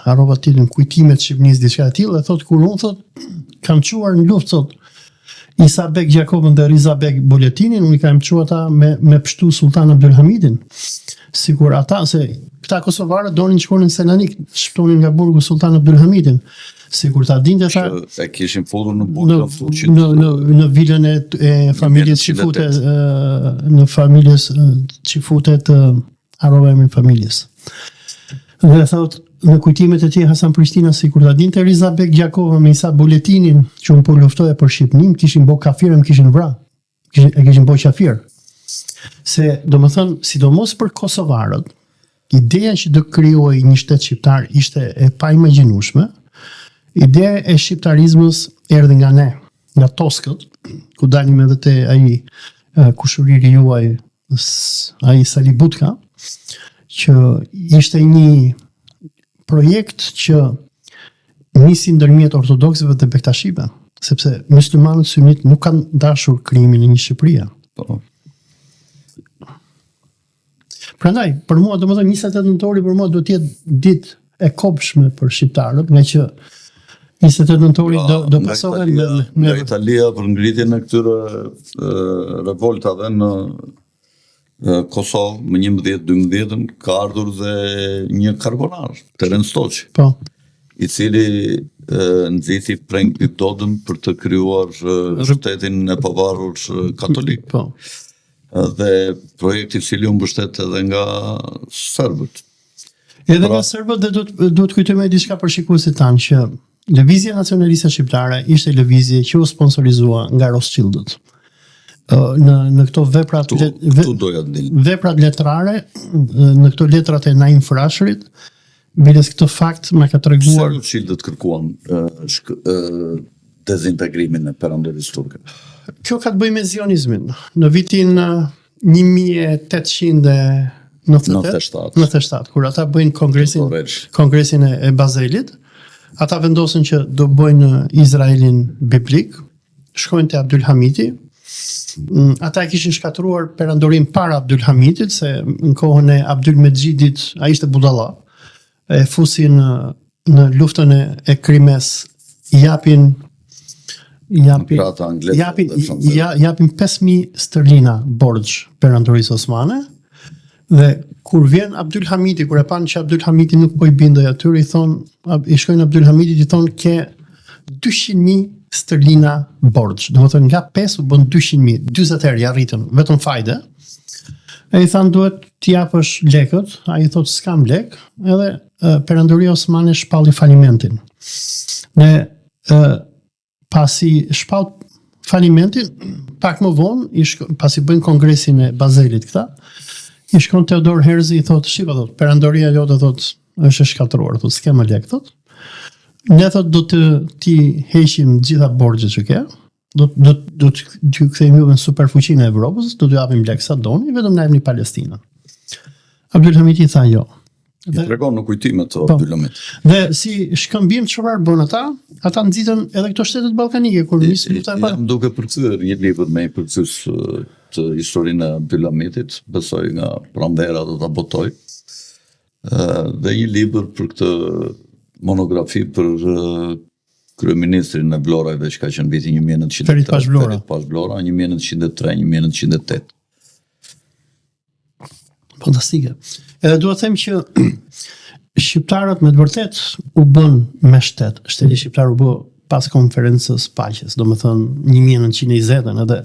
harrova titrin, Kujtimet Shqipërisë diçka e tillë, dhe thot kur unë thot kam çuar në luftë thot Isa Bek Gjakovën dhe Riza Bek Buletinin, unë i kam çuar ata me pështu Sultan Abdulhamidin. Sikur ata, se këta kosovarët donin shkonin në Selanik, shptonin nga burgu Sultan Abdulhamidin. Sikur ta dinte ata e kishin futur në burgun fuqit. Në vilën e familjes Çifute, në familjes Çifute të harrova emrin familjes. Dhe thot në kujtimet e tij Hasan Prishtina, sikur ta dinte Riza Bek Gjakova me Isa Buletinin që un po luftoja për Shqipërinë, kishin bë kafirë, më kishin vrarë. Kishin bë qafir. Se domethënë, sidomos për kosovarët, ideja që do krijojë një shtet shqiptar ishte e paimagjinueshme. Ideja e shqiptarizmës erdhi nga ne, nga Toskët, ku dalim edhe te ai kushuriri juaj, ai Salibutka, që ishte një projekt që nisi ndërmjet ortodoksëve dhe bektashive, sepse muslimanët sunit nuk kanë dashur krijimin e një Shqipërie. Prandaj, për mua, domethënë 28 nëntori për mua do të jetë ditë e kopshme për shqiptarët, nga që 28 nëntori do pasohen nga Italia për ngritjen e këtyre revoltave në Kosovë më 11-12 ka ardhur dhe një karbonar, Teren Stoçi, po, i cili nxiti Frank Bibdodën për të krijuar shtetin e pavarur katolik. Po. Dhe projekti i cili u mbështet edhe nga serbët. Edhe nga serbët dhe duhet kujtojmë diçka për shikuesit tanë që Lëvizja Nacionaliste Shqiptare ishte lëvizje që u sponsorizua nga Rothschildët. Në këto veprat veprat letrare, në këto letrat e Naim Frashërit, biles këtë fakt më ka treguar se Rothschildët kërkuan dezintegrimin e perandorisë turke. Kjo ka të bëjë me zionizmin. Në vitin 1897, kur ata bëjnë kongresin e Bazelit, ata vendosin që do bëjnë Izraelin biblik, shkojnë te Abdul Hamiti. Ata e kishin shkatruar perandorin para Abdul Hamitit, se në kohën e Abdul Mexhidit ai ishte budalla. E fusin në luftën e Krimes, japin 5.000 sterlina borxh perandorisë osmane, dhe kur vjen Abdul Hamiti, kur e panë që Abdul Hamiti nuk po i bindej atyre, i shkojnë Abdul Hamitit, i thonë ke 200.000 sterlina borxh. Do të thënë nga 5 u bën 200.000, 40 herë ja rritën vetëm fajde. E i thanë duhet t'i japësh lekët, ai i thotë s'kam lek, edhe perandoria osmane shpalli falimentin. Dhe pasi shpall falimentin, pak më vonë, pasi bëjnë kongresin e Bazelit këta, i shkon Teodor Herzi, i thotë, shiko, thotë, perandoria jote, thotë, është e shkatruar, thotë, s'ke më lek, thotë. Ne, thotë, do të ti heqim gjitha borxhet që ke, do t'ju kthejmë juve në superfuqinë e Evropës, do t'ju japim lek sa doni, vetëm na jepni Palestinën. Abdul Hamiti tha jo. I tregon në kujtimet të Abdul Hamit. Dhe si shkëmbim çfarë bën ata nxitën edhe këto shtetet ballkanike kur nisi lufta e parë. Jam duke përkthyer një libër me përkthyes të historinë e Abdul Hamitit, besoj nga Pranvera do ta botoj. Dhe një libër për këtë monografi për kryeministrin e Vlorave që ka qenë viti 1903, Ferit Pashvlora, 1903-1908. Fantastike. Edhe duhet them që shqiptarët me të vërtet u bën me shtet. Shteti shqiptar u bë pas konferencës paqes, domethënë 1920-ën, edhe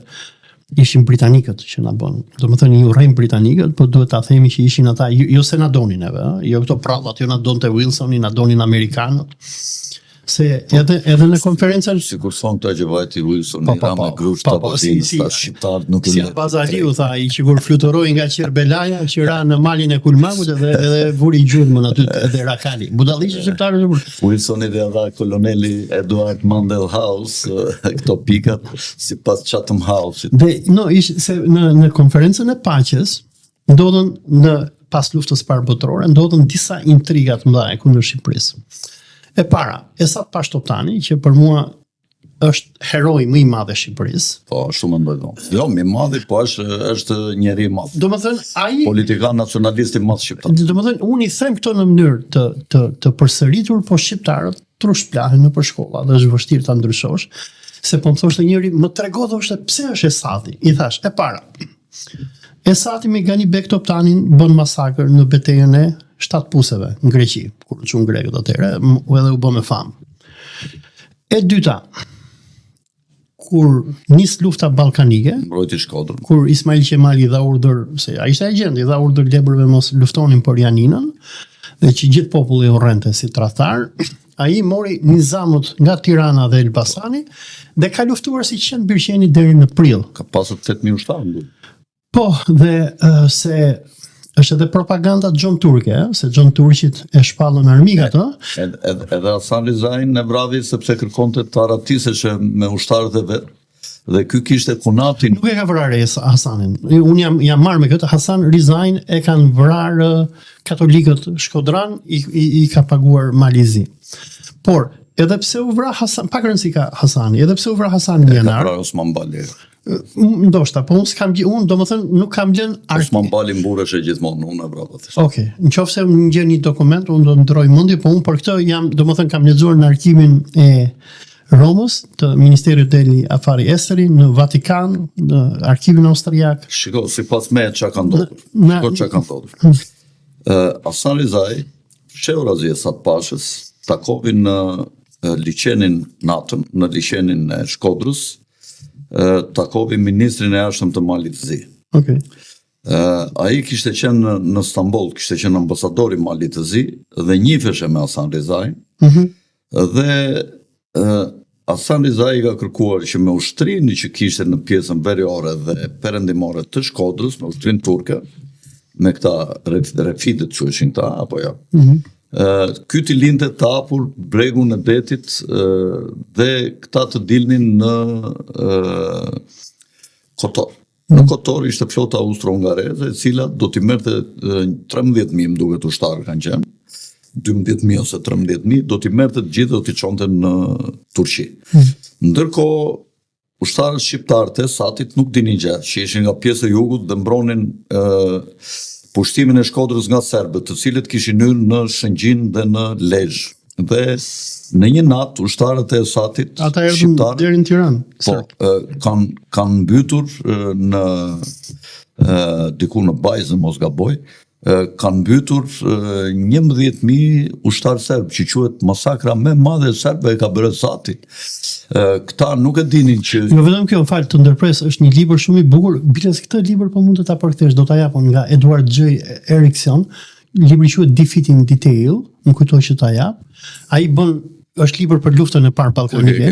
ishin britanikët që na bën. Domethënë i urrejmë britanikët, po duhet ta themi që ishin ata, jo se na donin neve, jo këto prallat, jo na donte Wilsoni, na donin amerikanët. Se edhe në konferencën sikur son këto që vajti Wilson i ra me grush të patinës, shqiptarët nuk si Bazaliu tha, i që kur fluturoi nga Qerbelaja, që ra në malin e Kulmagut edhe vuri gjurmën aty edhe Rakali. Budalliqë shqiptarë. Wilsoni dhe dha koloneli Edward Mandell House këto pikat sipas Chatham House-it. Dhe se në konferencën e paqes ndodhen pas luftës parë botërore, ndodhen disa intriga të mëdha kundër Shqipërisë. E para, Esat Pashtoptani, që për mua është heroi më i madh i Shqipërisë. Po, shumë mendoj. Jo, më i madh, po është njeri i madh. Domethënë ai politikan nacionalist i madh shqiptar. Domethënë unë i them këto në mënyrë të përsëritur, po shqiptarët trushplahen nëpër shkolla dhe është vështirë ta ndryshosh, se po më thoshte njëri, më trego thoshte pse është Esati. I thash, e para. Esati me Ganibek Toptanin bën masakër në betejën e 7 puseve në Greqi, kur çun grekët atëherë, edhe u bë me famë. E dyta, kur nis lufta ballkanike, mbrojti Shkodrën, kur Ismail Qemali dha urdhër, se ai ishte agent, i dha urdhër lebrëve mos luftonin për Janinën, dhe që gjithë populli urrente si tradhtar, ai mori nizamët nga Tirana dhe Elbasani dhe ka luftuar si qenë Birqeni deri në prill. Ka pasur 8.000 ushtarë. Po, dhe se është edhe propaganda John Turke, se John Turqit e shpallën armikat, Edhe Hasan Rizajn e vravi sepse kërkonte të aratiseshë me ushtarët e vet. Dhe ky kishte kunatin. Nuk e ka vrarë Hasanin. Unë jam marrë me këtë. Hasan Rizajn e kanë vrarë katolikët Shkodran, i ka paguar Malizi. Por, edhe pse u vra Hasan, pak rëndësi ka Hasani, edhe pse u vra Hasan në janar. Ka vrarë Osman Bali. Ndoshta, po unë domethënë nuk kam lënë Osman Bali mburesh e gjithmonë unë e vrapa. Okej, nëse më ngjen një dokument, unë do ndroj mendje, po unë për këtë domethënë kam lexuar në arkimin e Romës të Ministeriut Deli Afari Esteri në Vatikan, në arkivin austriak. Shiko, sipas me çka ka ndodhur. Hasan Rizaj, sheu Razi Esat Pashës, takovin në liçenin natën, në liçenin e Shkodrës, takovi ministrin e jashtëm të Malit të Zi. Okej. Ai kishte qenë në Stamboll, kishte qenë ambasadori i Malit të Zi dhe njiheshe me Hasan Rizajin. Dhe Hasan Rizaj ka kërkuar që me ushtrinë që kishte në pjesën veriore dhe perëndimore të Shkodrës, me ushtrinë turke, me këta refitet që ishin këta, apo ja. Ky t'i linte të hapur bregun e detit dhe këta të dilnin në Kotor. Në Kotor ishte flota austro-hungareze, e cila do t'i merrte 13.000, më duket ushtarë kanë qenë, 12.000 ose 13.000, do t'i merrte të gjithë, do t'i çonte në Turqi. Ndërkohë, ushtarët shqiptarë të Esatit nuk dinin gjë, që ishin nga pjesë e jugut dhe mbronin pushtimin e Shkodrës nga serbët, të cilët kishin hyrë në Shëngjin dhe në Lezhë. Dhe në një natë ushtarët e Esatit ata erdhën deri në Tiranë. Po, kanë mbytur në diku në Bajzë, mos gaboj, kanë mbytur 11.000 ushtarë serbë, që quhet masakra më e madhe e serbëve e ka bërë Esati. Këta nuk e dinin që... Jo vetëm kjo, fal të ndërpres, është një libër shumë i bukur. Biles këtë libër po mund të ta përkthesh, do ta japon nga Edward J. Erickson. Libri quhet Defeating Detail, më kujtoj që ta jap. Ai është libër për luftën e parë ballkanike.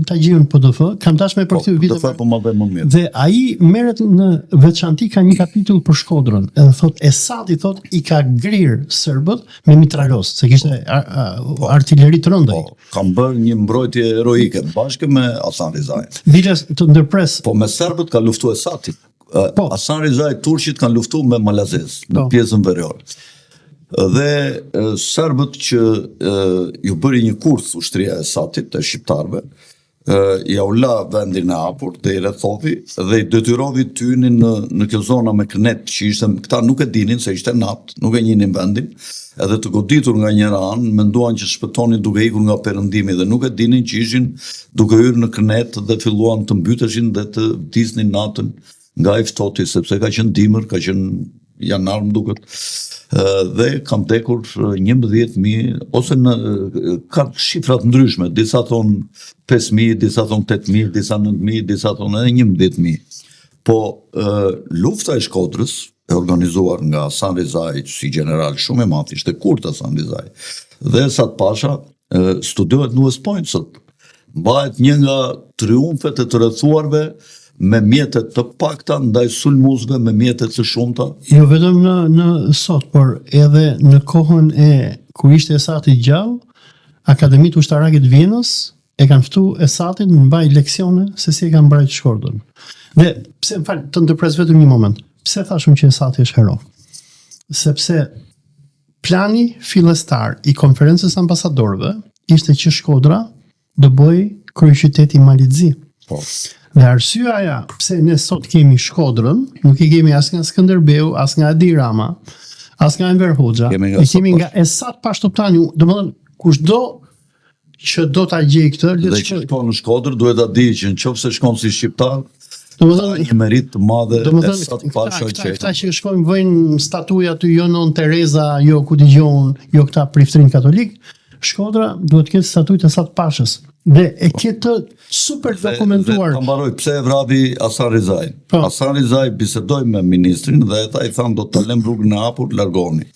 Ta gjejmë në PDF, kam dashur me përkthy vitet. Po më dhe më mirë. Dhe ai merret në veçanti ka një kapitull për Shkodrën. Edhe thot Esati thot i ka grirë serbët me mitralos, se kishte artilleri të rëndë. Po, kam bërë një mbrojtje heroike bashkë me Hasan Rizajin. Biles të ndërpres. Po me serbët ka luftuar Esati. Hasan Rizaj turqit kanë luftuar me Malazez në pjesën veriore. Dhe serbët që ju bëri një kurth ushtria e Esatit të shqiptarëve, ja u la vendin e hapur dhe i rrethovi dhe i detyrovi të hynin në kjo zona me kënet që ishte, këta nuk e dinin se ishte natë, nuk e njihnin vendin, edhe të goditur nga njëra anë, menduan që shpëtonin duke ikur nga perëndimi dhe nuk e dinin që ishin duke hyrë në kënet dhe filluan të mbydeshin dhe të vdisnin natën nga i ftohti, sepse ka qenë dimër, ka qenë janar më duket. Dhe kam tekur 11.000, ose ka shifrat ndryshme, disa thonë 5.000, disa thonë 8.000, disa 9.000, disa thonë edhe 11.000. Po lufta e Shkodrës, e organizuar nga Hasan Rizaj, si general shumë e madh, ishte kurth Hasan Rizaj, dhe Esat Pasha, studiohet në West Point sot. Mbahet një nga triumfet e të rrethuarve me mjetet të pakta ndaj sulmuesve me mjetet të shumta. Jo vetëm në sot, por edhe në kohën e kur ishte Esati gjallë, Akademitë Ushtarake të Vienës e kanë ftuar Esatin në mbaj leksione se si e kanë mbrojtur Shkodrën. Dhe pse të ndërpres vetëm një moment. Pse thashëm që Esati është hero? Sepse plani fillestar i konferencës ambasadorëve ishte që Shkodra do bëj kryeqytet i Malit të Zi. Po. Dhe arsyeja pse ne sot kemi Shkodrën, nuk i kemi as nga Skënderbeu, as nga Edi Rama, as nga Enver Hoxha, i kemi nga Esat Pashtoptani, domethënë kushdo që do ta gjej këtë, dhe që shkon në Shkodër duhet ta di që nëse shkon si shqiptar, domethënë një merit të madhe Esat Pasha që këta që shkojnë vëjnë statuja të jo non Tereza, jo ku dëgjon, jo këta priftrin katolik, Shkodra duhet të ketë statujë të Esat Pashës. Dhe e këtë super dokumentuar. Dhe ta mbaroj pse e vrapi Hasan Rizaj. Hasan Rizaj bisedoi me ministrin dhe ata i thanë do të lëm rrugën e hapur, largoni.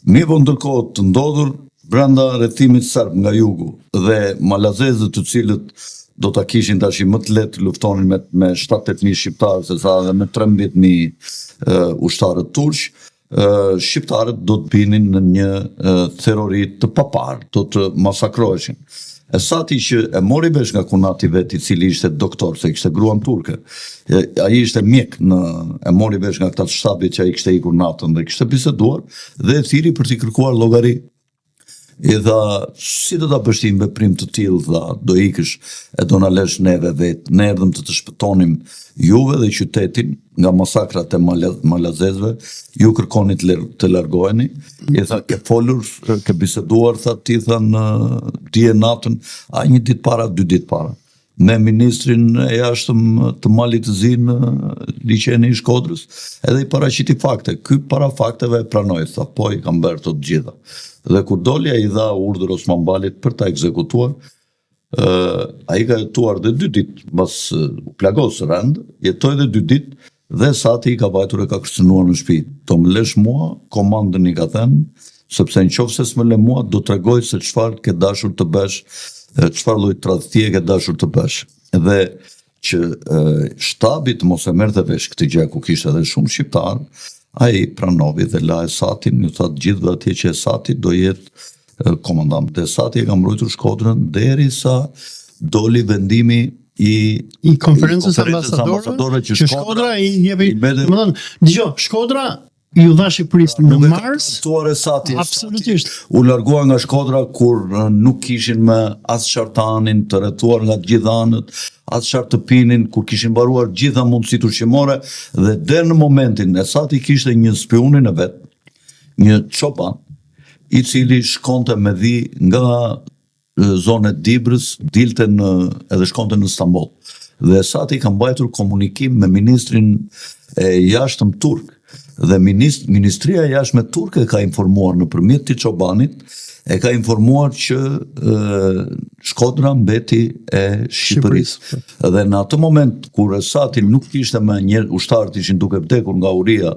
Mirë, ndërkohë të ndodhur brenda rrethimit serb nga jugu dhe malazezët të cilët do ta kishin tash më të lehtë luftonin me 7-8.000 shqiptarë, se sa edhe me 13.000 ushtarë turq, shqiptarët do të binin në një terrori të papar, do të masakroheshin. Esati që e mori vesh nga kunati vet, i cili ishte doktor, se kishte gruan turke. Ai ishte mjek e mori vesh nga këta të shtabit që ai kishte ikur natën dhe kishte biseduar dhe e thiri për t'i kërkuar llogari. I dha, si do ta bësh ti veprim të tillë, dha, do ikësh e do na lësh neve vet, ne erdhëm të shpëtonim juve dhe qytetin nga masakrat e malazezëve, ju kërkoni të largoheni. I tha, ke folur, ke biseduar, tha, ti thanë dje natën, a një ditë para, 2 ditë para, me ministrin e jashtëm të Malit të Zi në liçenin e Shkodrës, edhe i paraqiti fakte. Ky para fakteve e pranoi, tha, po i kam bërë të gjitha. Dhe kur doli ai dha urdhër Osmanbalit për ta ekzekutuar. Ai ka jetuar dhe 2 ditë, mbas u plagos rënd, jetoi dhe 2 ditë dhe Esati i ka vajtur e ka kërcënuar në shtëpi. Do më lesh mua, komandën i ka thënë, sepse nëse s'më le mua, do t'rregoj se çfarë ke dashur të bësh, çfarë lloj tradhtie ke dashur të bësh. Dhe që shtabi të mos e merrte vesh këtë gjë ku kishte edhe shumë shqiptar, ai pranovi dhe la Esatin, ju tha të gjithëve atje që Esati do jetë komandant. Dhe Esati e ka mbrojtur Shkodrën derisa doli vendimi i konferencës ambasadorëve që Shkodra i jepi, dëgjoj, Shkodra ju dha Shqipërisë në mars, absolutisht. U largua nga Shkodra kur nuk kishin më as çartanin të rrethuar nga të gjithë anët, as çfarë të pinin, kur kishin mbaruar gjitha mundësitë ushqimore dhe deri në momentin Esati kishte një spionin e vet, një çoban, i cili shkonte me dhi nga zonet Dibrës, dilte edhe shkonte në Stamboll. Dhe Esati ka mbajtur komunikim me ministrin e jashtëm turk. Dhe Ministria e Jashtme turke ka informuar nëpërmjet këtij çobanit, e ka informuar që Shkodra mbeti e Shqipërisë. Dhe në atë moment kur Esati nuk kishte më njerëz, ushtarët ishin duke vdekur nga uria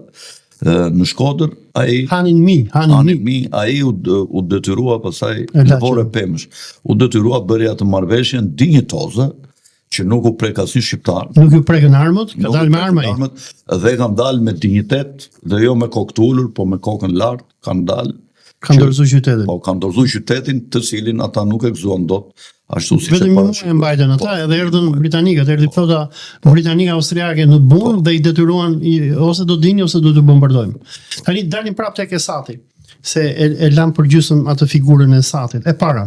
në Shkodër, ai hanin mi, ai u detyrua pasaj në vore pemësh. U detyrua bëri atë marrëveshjen dinjitoze, që nuk u prek asnjë shqiptar. Nuk u prekën armët, ka dalë me armë. Dhe kanë dalë me dinjitet, dhe jo me kokë të ulur, po me kokën lart, kanë dalë. Kanë dorëzuar qytetin. Po, kanë dorëzuar qytetin, të cilin ata nuk e gëzuan dot, ashtu siç e vetëm e mbajtën ata, edhe erdhën britanikët, erdhi flota britanike austriake në Burg dhe i detyruan ose do dini ose do të bombardojmë. Tani dalim prapë tek Esati, se e lam për gjysmë atë figurën e Esatit. E para,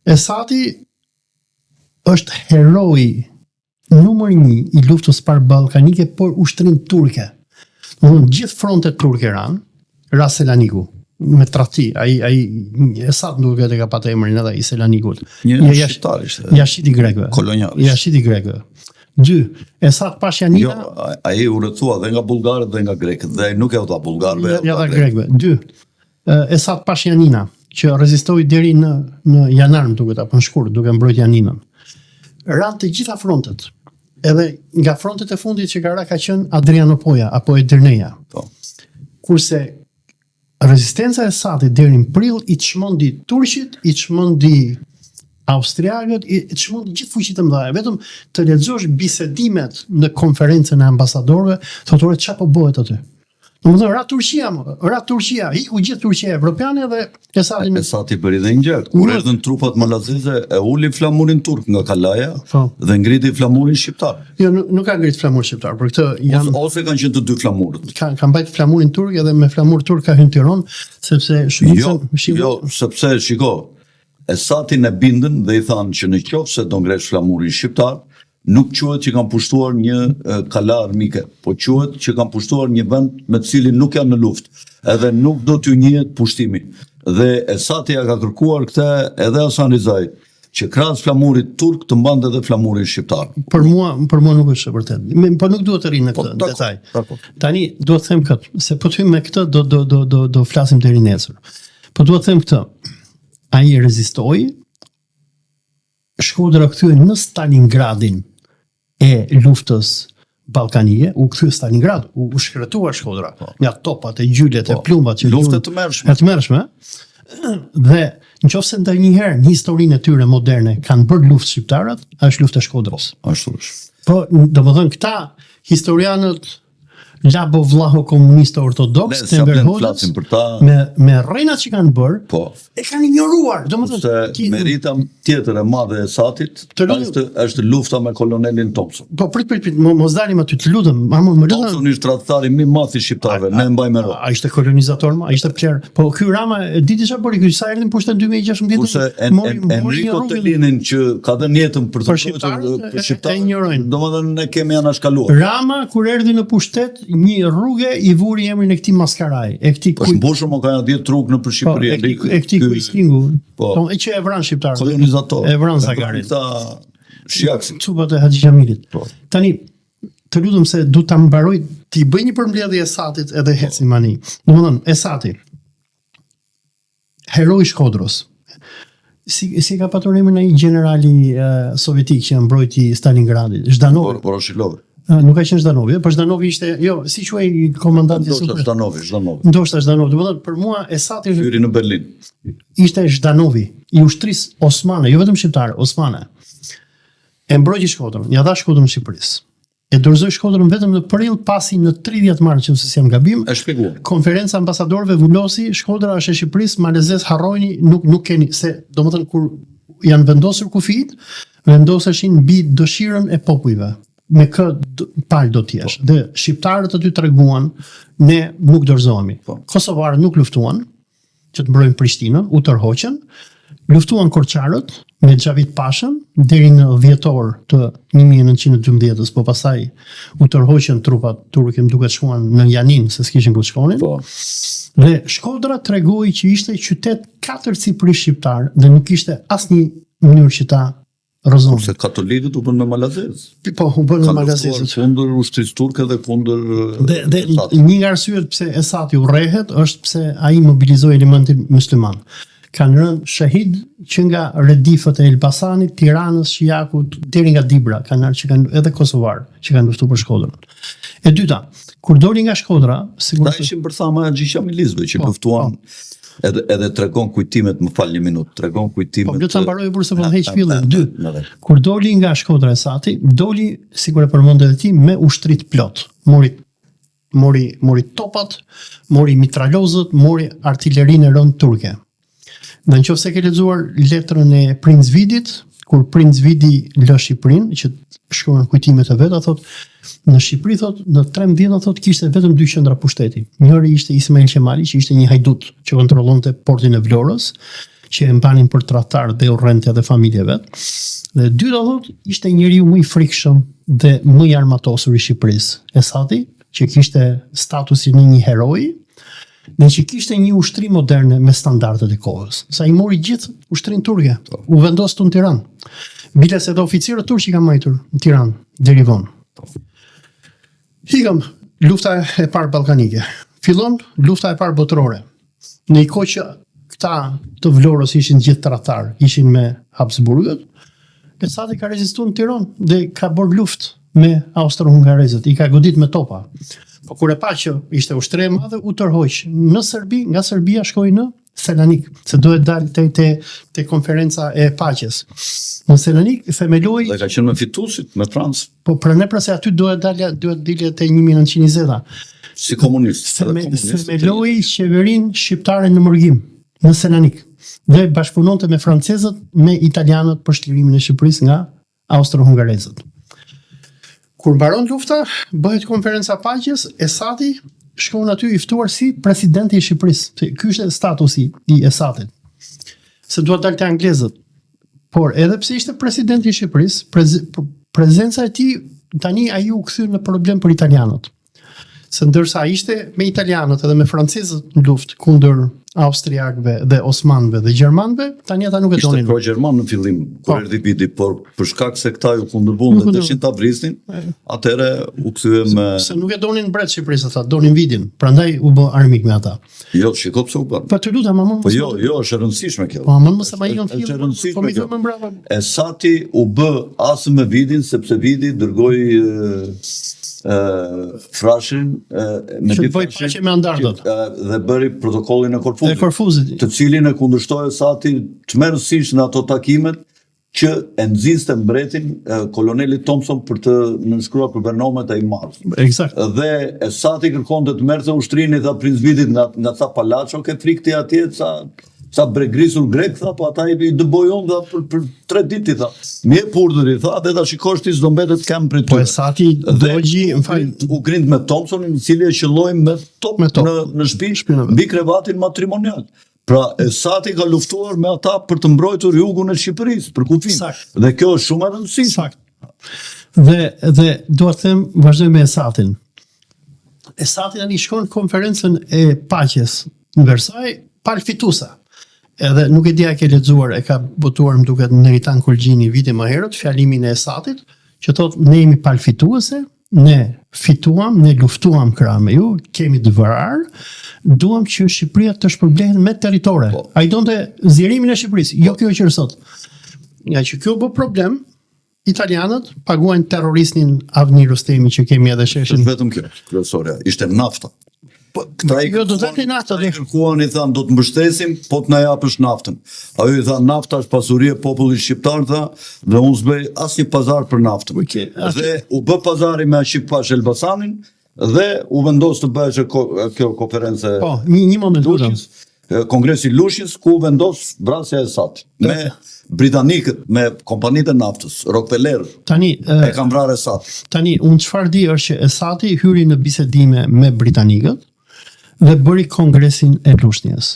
Esati është heroi numër 1 i luftës parë ballkanike por ushtrim turke. Gjithë frontet turke ra Selaniku me tradhti, ai Esat nuk e ka patë emrin edhe i Selanikut. Një shqiptar ishte. Jashiti grekëve. Kolonialist. Jashiti grekëve. 2. Esat Pashanina. Jo, ai u rrethua dhe nga bullgarët dhe nga grekët, dhe ai nuk e u dha bullgarëve. Ja dha grekëve. 2. Esat Pashanina, që rezistoi deri në janar, duket apo në shkurt, duke mbrojtur Janinën. Ran të gjitha frontet. Edhe nga frontet e fundit që ka qenë Adrianopoja apo Edirneja. Kurse rezistenca e Esatit deri në prill i çmondi turqit, i çmondi austriakët, i çmondi gjithë fuqitë e mëdha. Vetëm të lexosh bisedimet në konferencën e ambasadorëve, thotë çfarë po bëhet aty. Domethënë ra Turqia, hiku gjithë Turqia evropiane dhe Esati bëri dhe një gjë. Kur erdhën trupat malazeze, e uli flamurin turk nga kalaja dhe ngriti flamurin shqiptar. Jo, nuk ka ngrit flamurin shqiptar, për këtë ose kanë qenë të dy flamurët. Ka mbajt flamurin turk edhe me flamur turk ka hyrë në Tiranë, sepse Jo, sepse shiko, Esatin e bindën dhe i thanë që në qoftë se do ngresh flamurin shqiptar, nuk quhet që kanë pushtuar një kala armike, po quhet që kanë pushtuar një vend me të cilin nuk janë në luftë, edhe nuk do t'ju njihet pushtimi. Dhe Esati ja ka kërkuar këtë edhe Hasan Rizai, që krahas flamurit turk të mbante edhe flamurin shqiptar. Për mua nuk është e vërtetë. Po nuk duhet të rinë në këtë detaj. Tani duhet të them këtë, se po të hyjmë me këtë do flasim deri nesër. Po duhet të them këtë. Ai rezistoi, Shkodra kthye në Stalingradin e luftës ballkanike, u kthye Stalingrad, u shkretua Shkodra nga topat e gjylet e plumbat që luftë të mërshme. Dhe nëse ndonjëherë në historinë e tyre moderne kanë bërë luftë shqiptarët, është lufta e Shkodrës. Ashtu është. Po, domethënë këta historianët labo vlaho komunistë ortodoks të Berhodës me rrenat që kanë bërë, e kanë ignoruar. Se merita tjetër e madhe e Esatit është lufta me kolonelin Thompson. Po prit, mos dalim aty, të lutem. Thompson ishte tradhtari më i madh i shqiptarëve, ne mbajmë mend. Ai ishte kolonizator, ai ishte pler. Po ky Rama e diti çfarë bëri, ky sa erdhi në pushtet 2016. Kurse Enrico Tellinin që ka dhënë jetën për shqiptarët, domethënë ne kemi anashkaluar. Rama kur erdhi në pushtet një rrugë i vuri emrin e këtij Maskaraj, e këtij po mbushur më kanë 10 rrugë nëpër Shqipëri, e këtij Kuislingu. Po e që e vran shqiptar. Kolonizator. E vran Zagarin. Këta shjaksin. Çupat e Haxhi Xhamilit. Tani të lutem se du ta mbaroj ti bëj një përmbledhje Esatit edhe Hecimani. Domethënë Esati heroi Shkodrës. Si ka patur emrin ai generali sovjetik që mbrojti Stalingradit, Zhdanov. Voroshilov. Nuk ka qenë Zhdanovi, por Zhdanovi ishte, si quhej komandanti super. Ndoshta Zhdanov. Domethënë për mua Esati hyri në Berlin. Ishte Zhdanovi i ushtrisë osmane, jo vetëm shqiptare, osmane. E mbrojti Shkodrën, ja dha Shkodrën Shqipërisë. E dorëzoi Shkodrën vetëm në prill pasi në 30 mars, nëse s'jam gabim, e shpjeguar. Konferenca ambasadorëve vullosi, Shkodra është e Shqipërisë, malezes harrojni, nuk keni se domethënë kur janë vendosur kufijt, vendoseshin mbi dëshirën e popujve. Me kë palë do t'jesh. Dhe shqiptarët aty treguan, ne nuk dorëzohemi. Kosovarët nuk luftuan, që të mbrojnë Prishtinën, u tërhoqën, luftuan Korçarët me Xhavit Pashën deri në dhjetor të 1912-s, po pastaj u tërhoqën trupat turke, më duket shkuan në Janin, se s'kishin ku të shkonin. Dhe Shkodra tregoi që ishte qytet 4 sipërisht shqiptar dhe nuk ishte asnjë mënyrë që ta rrëzonin. Se katolikët u bën me malazez. Po, u bën me malazez. Kundër ushtrisë turke dhe kundër dhe një nga arsyet pse Esati urrehet është pse ai mobilizoi elementin musliman. Kanë rënë shahid që nga redifët e Elbasanit, Tiranës, Shijakut, deri nga Dibra, kanë ardhur që kanë edhe kosovar që kanë luftuar për Shkodrën. E dyta, kur doli nga Shkodra, sigurisht ishin përthama Gjishamilizve që luftuan. Edhe tregon kujtimet, më fal një minutë, tregon kujtimet. Po, ta mbaroj burse po heq fillin. 2. Kur doli nga Shkodra Esati, doli, sikur e përmend edhe ti, me ushtrit plot. Mori topat, mori mitralozët, mori artilerinë e rënd turke. Dhe në qoftë se ke lexuar letrën e Princ Vidit, kur Princ Vidi lë Shqipërinë, që shkruan kujtimet e vet, thot në Shqipëri, thot në 13 thot kishte vetëm 2 qendra pushteti. Njëri ishte Ismail Qemali, që ishte një hajdut që kontrollonte portin e Vlorës, që e mbanin për tradhtar dhe urrente dhe familje vet. Dhe dyta thot ishte njeriu më i frikshëm dhe më i armatosur i Shqipërisë, Esati, që kishte statusin e një heroi, dhe që kishte një ushtri moderne me standardet e kohës. Sa i mori gjithë ushtrin turke, u vendos në Tiranë. Biles edhe oficierët turq që kanë marrë në Tiranë, deri vonë. Hikëm lufta e parë ballkanike. Fillon lufta e parë botërore. Në një kohë që këta të Vlorës ishin gjithë tradhtar, ishin me Habsburgët, Esati ka rezistuar në Tiranë dhe ka bërë luftë me austro-hungarezët, i ka godit me topa. Po kur e pa që ishte ushtri e madhe, u tërhoq në Serbi, nga Serbia shkoi në Selanik, se duhet dalë te konferenca e paqes. Në Selanik themeloi dhe ka qenë me fituesit me Francë. Po pra se aty duhet dilje te 1920-ta. Si komunist. Themeloi qeverinë shqiptare në Mërgim, në Selanik. Dhe bashkëpunonte me francezët, me italianët për shtirimin e Shqipërisë nga austro-hungarezët. Kur mbaron lufta, bëhet konferenca paqes, Esati shkon aty i ftuar si presidenti i Shqipërisë. Ky ishte statusi i Esatit. Se duhet dalte anglezët. Por edhe pse ishte presidenti i Shqipërisë, prezenca e tij tani ai u kthy në problem për italianët. Se ndërsa ishte me italianët edhe me francezët në luftë kundër austriakëve dhe osmanëve dhe gjermanëve, tani ata nuk e donin. Ishte pro-gjerman në fillim, kur erdhi viti, por për shkak se këta ju kundërbuan dhe deshin ta vrisnin, atëherë u kthye me se nuk e donin mbret Shqipërisë ata, donin Vidin, prandaj u bë armik me ata. Jo, shiko pse u bën. Po të lutem, mamon. Po jo, është e rëndësishme kjo. Po mamon mos e mbajnë Është e fillim. rëndësishme Po mi kjo. më brava. Esati u bë asë me Vidin, sepse Vidi dërgoi Frashin me Që bëj paqe me andardët. dhe bëri protokollin e Korfuzit. E Korfuzit. Të cilin e kundërshtoi Esati çmërësisht në ato takimet që e nxiste mbretin koloneli Thompson për të nënshkruar për Bernomet e i madh. Eksakt. Dhe Esati kërkonte të merrte ushtrinë i tha Princ Vidit nga tha Palacio, ke frikti atje sa bregrisur grek, tha, po ata i dëbojon tha për 3 ditë, tha. Mje purdëri, tha, dhe ta shikosh ti s'do mbetet kam për Po Esati dogji, më fal, u grind me Thompsonin, i cili e qelloi me top në shtëpi mbi krevatin matrimonial. Pra Esati ka luftuar me ata për të mbrojtur jugun e Shqipërisë, për kufin. Dhe kjo është shumë e rëndësishme. Dhe dua të them, vazhdoj me Esatin. Esati tani shkon në konferencën e paqes në Versailles, pal fituesa. Edhe nuk e dia ke lexuar, e ka botuar më duket Neritan Kolgjini vite më herët fjalimin e Esatit, që thotë ne jemi palfituese ne fituam, ne luftuam krah me ju, kemi të vërar, duam që Shqipëria të shpërblehet me territore. Ai donte zgjerimin e Shqipërisë, jo kjo që është sot. Nga që kjo bë problem, italianët paguajnë terroristin Avni Rustemi që kemi edhe sheshin. Vetëm kjo, kryesorja, ishte nafta. Jo, do të thënë nafta. I kërkuan, i thanë, do të mbështesim, po të na japësh naftën. Ajo i thanë, nafta është pasuri e popullit shqiptar, tha, dhe unë s'bëj asnjë pazar për naftën. Dhe u bë pazari me Shqippash Elbasanin, dhe u vendos të bëhej kjo konferencë. Po, një moment. Kongresi Lushjes, ku vendos vrasja e Esatit. Me britanikët, me kompanitë e naftës, Rockefeller, e kanë vrarë Esatin. Tani, unë çfarë di është që Esati hyri në bisedime me britanikët dhe bëri kongresin e Lushnjës.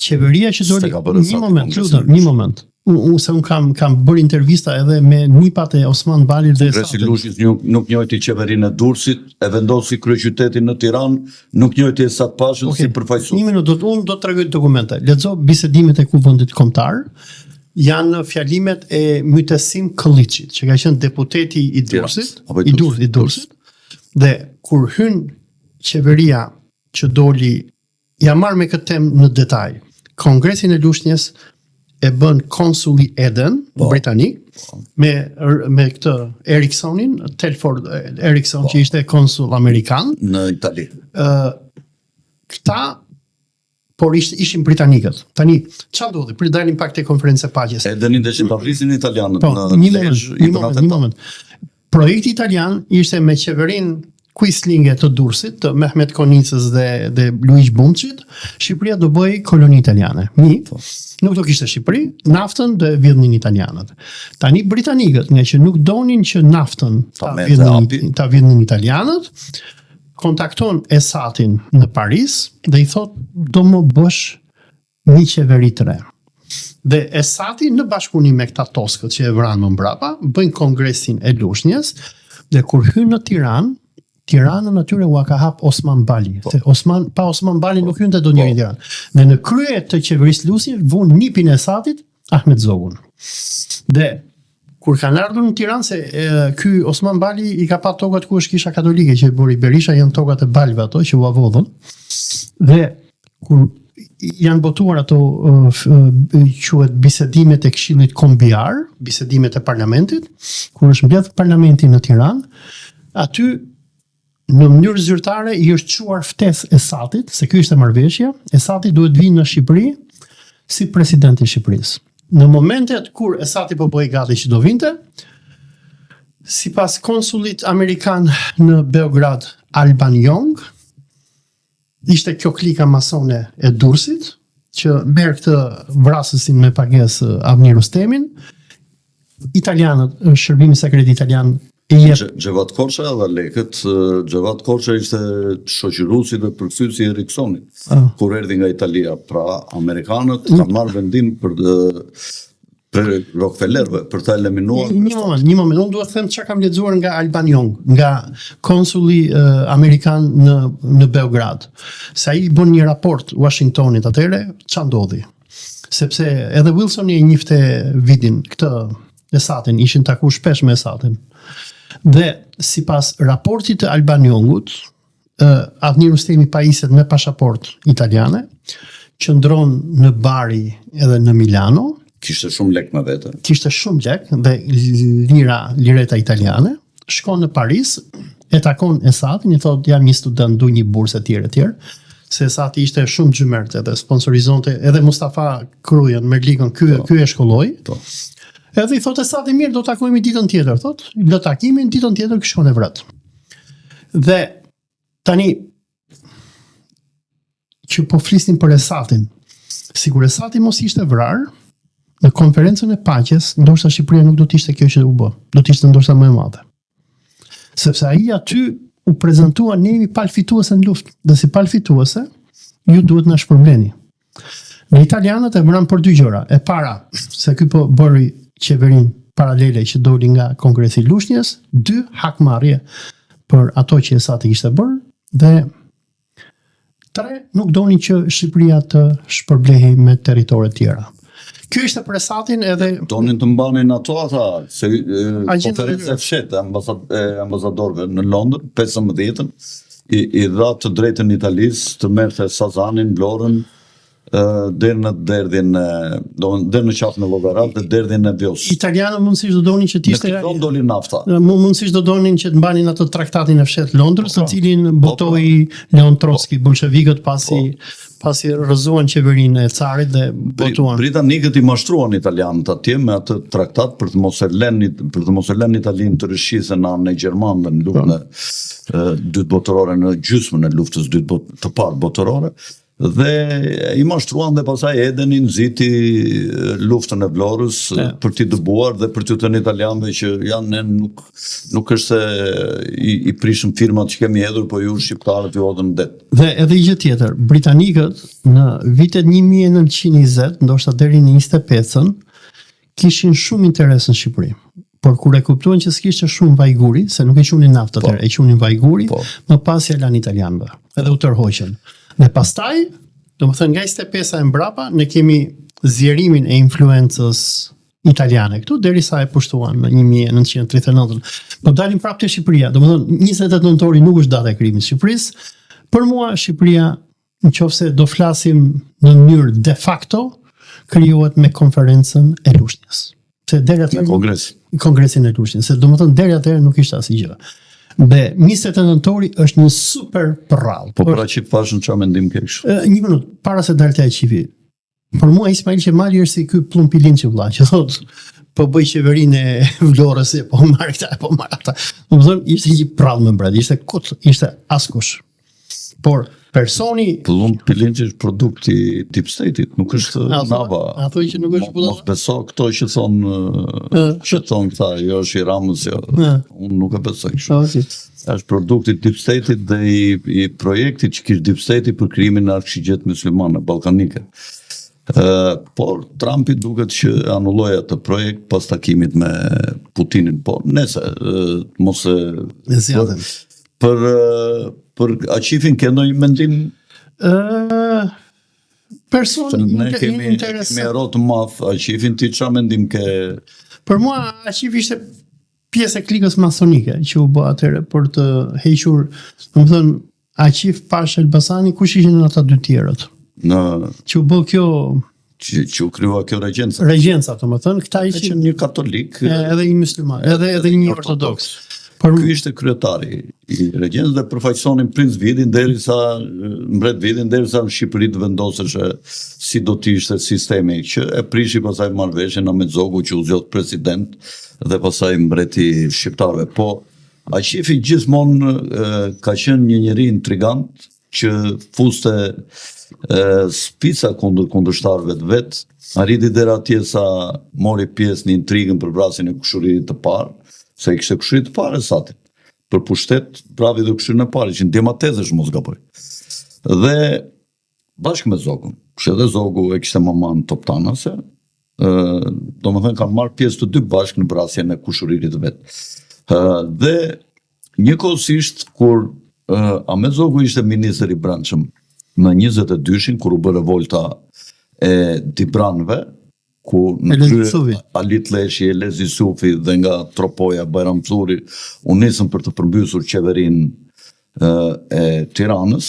Qeveria që doli... Një moment. Unë kam bërë intervista edhe me nipat e Osman Balit dhe Esatit. Kongresi Lushjes nuk njojti qeverinë e Durrësit, e vendosi kryeqytetin në Tiranë, nuk njojti Esat Pashën si përfaqësues. Një minutë, unë do të tregoj dokumente. Lexo bisedimet e Kuvendit Kombëtar. Janë fjalimet e Mytesim Këlliçit, që ka qenë deputeti i Durrësit, i Durrësit. Dhe kur hyn qeveria që doli, ja marr me këtë temë në detaj. Kongresin e Lushnjës e bën konsuli Eden, britanik, me këtë Eriksonin, Telford Erikson, që ishte konsul amerikan. Në Itali. Këta, por ishin britanikët. Tani, çfarë ndodhi? Për dalim pak te konferenca e paqes. Edenin deshin ta vrisin italianët një moment. Projekti italian ishte me qeverinë Quislinge të Durrësit, të Mehmet Konicës dhe Luiz Bunçit, Shqipëria do bëj koloni italiane. Nuk do kishte Shqipëri, naftën do e vidhnin italianët. Tani britanikët, nga që nuk donin që naftën ta vidhnin italianët, kontakton Esatin në Paris dhe i thot, do më bësh një qeveri të re. Dhe Esati në bashkëpunim me këta toskët që e vranë më mbrapa, bëjnë kongresin e Lushnjës, dhe kur hyn në Tiranën atyre u ka hap Osman Bali. Pa Osman Bali nuk hynte do njëri në Tiranë. Dhe në krye të qeverisë Lushnjës vun nipin e Esatit, Ahmet Zogun. Dhe kur kanë ardhur në Tiranë, se ky Osman Bali i ka pa tokat ku është Kisha Katolike që bëri Berisha, janë tokat e Balve ato që u avodhën. Dhe kur janë botuar ato quhet bisedimet e Këshillit Kombëtar, bisedimet e parlamentit, kur është mbledh parlamenti në Tiranë, aty në mënyrë zyrtare i është quar ftesë Esatit, se ky ishte marrëveshja, Esati duhet vinë në Shqipëri si presidenti i Shqipërisë. Në momentet kur Esati po bëhej gati që do vinte, sipas konsulit amerikan në Beograd, Alban Young, ishte kjo klika masone e Durrësit, që merr këtë vrasësin me pagesë Avni Rustemin, italianët, shërbimi sekret italian Xhevat Korça dhe lekët, Xhevat Korça ishte shoqëruesi dhe përkthyesi i Eriksonit. Kur erdhi nga Italia, pra amerikanët kanë marrë vendim për Rockefellerëve për ta eliminuar. Një moment, unë duhet të them çka kam lexuar nga Alban Young, nga konsuli amerikan në Beograd. Se ai bën një raport Washingtonit atëre, ç'a ndodhi? Sepse edhe Wilsoni e njifte vidin këtë Esatin, ishin taku shpesh me Esatin. Dhe sipas raportit të Alban Youngut, Avni Rustemi pajiset me pasaport italiane, qëndron në Bari edhe në Milano. Kishte shumë lek me vete. Kishte shumë lek dhe lireta italiane. Shkon në Paris, e takon Esatin, i thot jam një student, du një bursë etj. Se Esati ishte shumë xhymert edhe sponsorizonte edhe Mustafa Krujen, Merlikën, ky e shkolloi. Edhe i thot Esati mirë, do takohemi ditën tjetër, thot. Lë takimin ditën tjetër kishon e vret. Dhe tani që po flisnin për Esatin, sikur Esati mos ishte vrarë, në konferencën e paqes, ndoshta Shqipëria nuk do të ishte kjo që u bë. Do të ishte ndoshta më e madhe. Sepse ai aty u prezantua ne jemi palfituese në luftë, dhe si palfituese ju duhet na shpërbleni. Në italianët e vranë për dy gjëra. E para, se ky po bëri qeverin paralele që doli nga Kongresi i Lushnjës, 2 hakmarrje për ato që Esati kishte bërë, dhe 3 nuk donin që Shqipëria të shpërblehej me territore tjera. Ky ishte presatin edhe donin të mbanin ato ata se konferencë e fshetë e ambasadorëve në Londër 15-ën i dha të drejtën Italisë të merrte Sazanin, Vlorën deri në derdhjen deri në qafën e Llogarat dhe derdhjen e Vjos. Italianët mundësisht do donin që të ishte doli nafta. Mundësisht do donin që të mbanin atë traktatin e fshehtë Londrës, të cilin botoi Leon Trotski, bolshevikët pasi rrëzuan qeverinë e carit dhe botuan. Britanikët i mashtruan italianët atje me atë traktat për të mos e lënë Italinë të rishisen në anën e gjermanëve në luftën e dytë botërore, në gjysmën e luftës të parë botërore. Dhe i mashtruan dhe pasaj Edeni nxiti luftën e Vlorës për t'i dëbuar dhe për t'u thënë italianëve që janë nuk është se i prishëm firmat që kemi hedhur, po ju shqiptarët ju hodhën det. Dhe edhe gjë tjetër, britanikët në vitet 1920, ndoshta deri në 25-ën, kishin shumë interes në Shqipëri. Por kur e kuptuan që s'kishte shumë vajguri, se nuk e qunin naftë atëherë, e qunin vajguri, më pas ja lan italianëve, edhe u tërhoqën. Dhe pastaj, domethënë nga 25-a e mbrapa, ne kemi zjerimin e influencës italiane këtu, derisa e pushtuan në 1939. Po dalim prapë te Shqipëria. Domethënë 28 nëntori nuk është data e krijimit të Shqipërisë. Për mua Shqipëria, nëse do flasim në mënyrë de facto, krijohet me konferencën e Lushnjës. Se deri atëherë kongresin e Lushnjës, se domethënë deri atëherë nuk ishte asgjë gjë. Dhe 28 nëntori është një super përrall. Po pra që pashën çfarë mendim ke kështu? Një minutë para se dalte ai qifi. Për mua Ismail Qemali është si ky plumpilin që vlla, që thotë po bëj qeverinë e Vlorës, po marr këtë, po marr ata. Domethënë ishte një prall më mbret, ishte kot, ishte askush. Por personi plumpilin që është produkt i deep state-it, nuk është nava. A thoi që nuk është bulla? Mos beso këto që thon këta, jo është i Ramës, jo. Unë nuk e besoj kështu. Është produkti i deep state-it dhe i projektit që kishte deep state-i për krijimin e arkshigjit muslimane ballkanike. Por Trumpi duket që anulloi atë projekt pas takimit me Putinin. Po nëse mos e zgjatëm. Për Aqifin ke ndonjë mendim? Person kemi ero të madh Aqifin, ti çfarë mendim ke? Për mua Aqifi ishte pjesë e klikës masonike që u bë atëherë për të hequr, domethënë Aqif Pash Elbasani, kush ishin ata dy tjerët? Që u bë kjo që u krijua kjo regjenca. Regjenca, domethënë, këta ishin një katolik, edhe një musliman, edhe një ortodoks. Ky ishte kryetari i regjencës dhe përfaqësonin princ Vidin mbret Vidin derisa në Shqipëri të vendosësh si do të ishte sistemi që e prishi pasaj marrëveshjen në Metzogu që u zgjodh president dhe pasaj mbreti shqiptarëve. Po Aqifi gjithmonë ka qenë një njeri intrigant që fuste spica kundërshtarëve të vet, arriti deri atje sa mori pjesë në intrigën për vrasjen e kushëririt të parë. Se i kishte kushërit të parë Satit, për pushtet, bravi dhe kushërin e parë, që në Djematezesh mos gaboj. Dhe bashkë me Zogun, kështë edhe Zogu e kishte maman Toptanase, do më thënë kanë marrë pjesë të dy bashkë në vrasjen e kushëririt të vetë. Dhe njëkohësisht, kur Ahmet Zogu ishte ministër i brendshëm në 22-shin, kur u bë revolta e Dibranëve, ku në krye Alit Leshi, Elezi Sufi dhe nga Tropoja, Bajram Thuri, u nisën për të përmbysur qeverinë e Tiranës.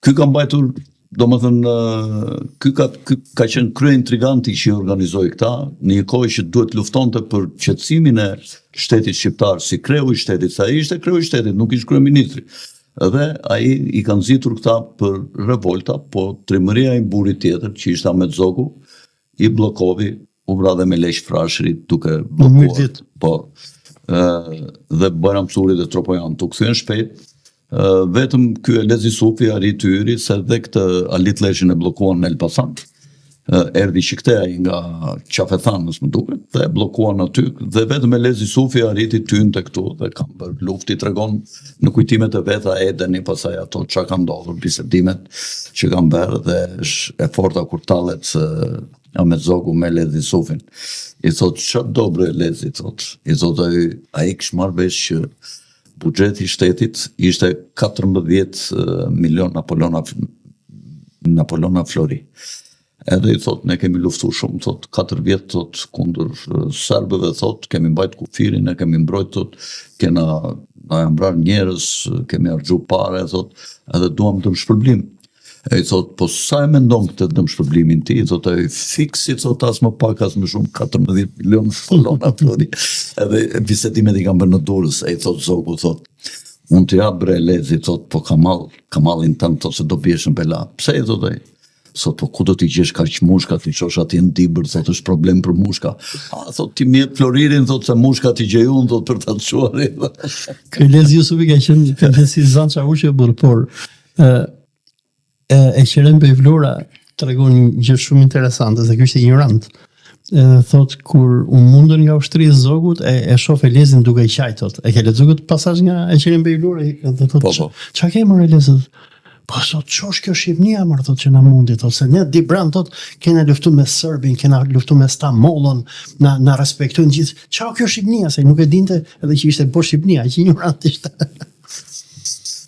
Ky ka mbajtur, domethënë, ky ka qenë krye intriganti që i organizoi këta, në një kohë që duhet luftonte për qetësimin e shtetit shqiptar, si kreu i shtetit, sa ai ishte kreu i shtetit, nuk ishte kryeministri. Dhe ai i kanë nxitur këta për revolta, po trimëria e burit tjetër, që ishte Ahmet Zogu, i bllokovi, u vra dhe me lesh frashëri duke bllokuar. Po. Dhe Bajram Thuri dhe Tropojan u kthyen shpejt. Vetëm ky Elezi Sufi arriti hyri se dhe këtë Alit Leshin e bllokuan në Elbasan. Erdhi Shikteaj nga Qafethanës më duket dhe bllokuan aty dhe vetëm Elezi Sufi arriti tynte këtu dhe kanë bërë luftë, tregon në kujtimet e veta Edeni, pasaj ato çka ka ndodhur, bisedimet që kanë bërë dhe është e forta kur tallet Ahmet Zogu me Elezi Sufin. I thot çfarë do bre Elezi, i thot ai kishte marrë vesh që buxheti i shtetit ishte 14 milion Napoleona Flori. Edhe i thot, ne kemi luftu shumë, thot, 4 vjetë, thot, kundër serbëve, thot, kemi mbajt kufirin, ne kemi mbrojt, thot, na janë brar njerës, kemi argju pare, thot, edhe duam dëmshpërblim. E i thot, po sa e mendon këtë dëmshpërblimin ti? I thot, e fiksi, thot, as më pak, as më shumë, 14 milion folon atë, edhe bisedimet i kam bërë në Durrës, e i thot, zogu, thot, unë të jabë bre lezi, thot, po kamalin tëmë, thot, se do bjesh në bela. Pse i thot, thot, po ku do t'i gjesh kaq mushka, t'i qosh ati në Dibër, thot, është problem për mushka. Thot, ti mjetë Floririn, thot, se mushka t'i gjejun, thot, për t'a të quari. Kërë lezi Jusufi ka qenë si zanë qa uqe bërë, por e Qeren Bejvlora të regon një gjë shumë interesante, se kjo është ignorant. Thot, kur u mundën nga ushtria zogut, e shof Elezin duke i qaj, thot, e ke lexuar këtë pasazh nga e Qeren Bejvlora, dhe thot, qa ke mërë Elezit? Po, thot, qosh kjo Shqipnia, mërë, thot, që na mundi, thot, se ne Dibran, thot, kena luftu me Serbin, kena luftu me Stamollën, na respektojnë gjithë, qa kjo Shqipnia, se nuk e dinte edhe që ishte po Shqipnia, që ignorant ishte.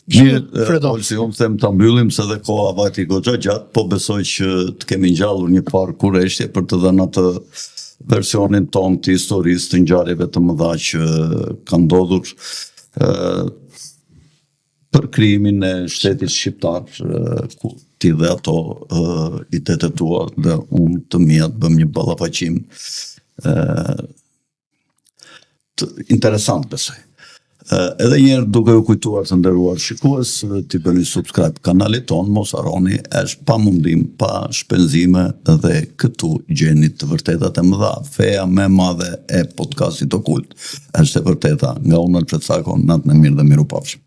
Mirë, si unë them të mbyllim, se dhe koha vajti goxha gjatë, po besoj që të kemi ngjallur një farë kurreshtje për të dhënë atë versionin ton të historisë të ngjarjeve të mëdha që kanë ndodhur për krijimin e shtetit shqiptar, ku ti dhe ato i detetuar dhe unë të mia të bëm një ballafaqim interesant besoj. Edhe njerë duke u kujtuar të nderuar shikues, t'i bëni subscribe kanalit ton, mos harroni, është pa mundim, pa shpenzime dhe këtu gjeni të vërtetat e mëdha. Feja më e madhe e podcastit Okult është e vërteta, nga unë Alfred Sako, natën e mirë dhe mirupafshim.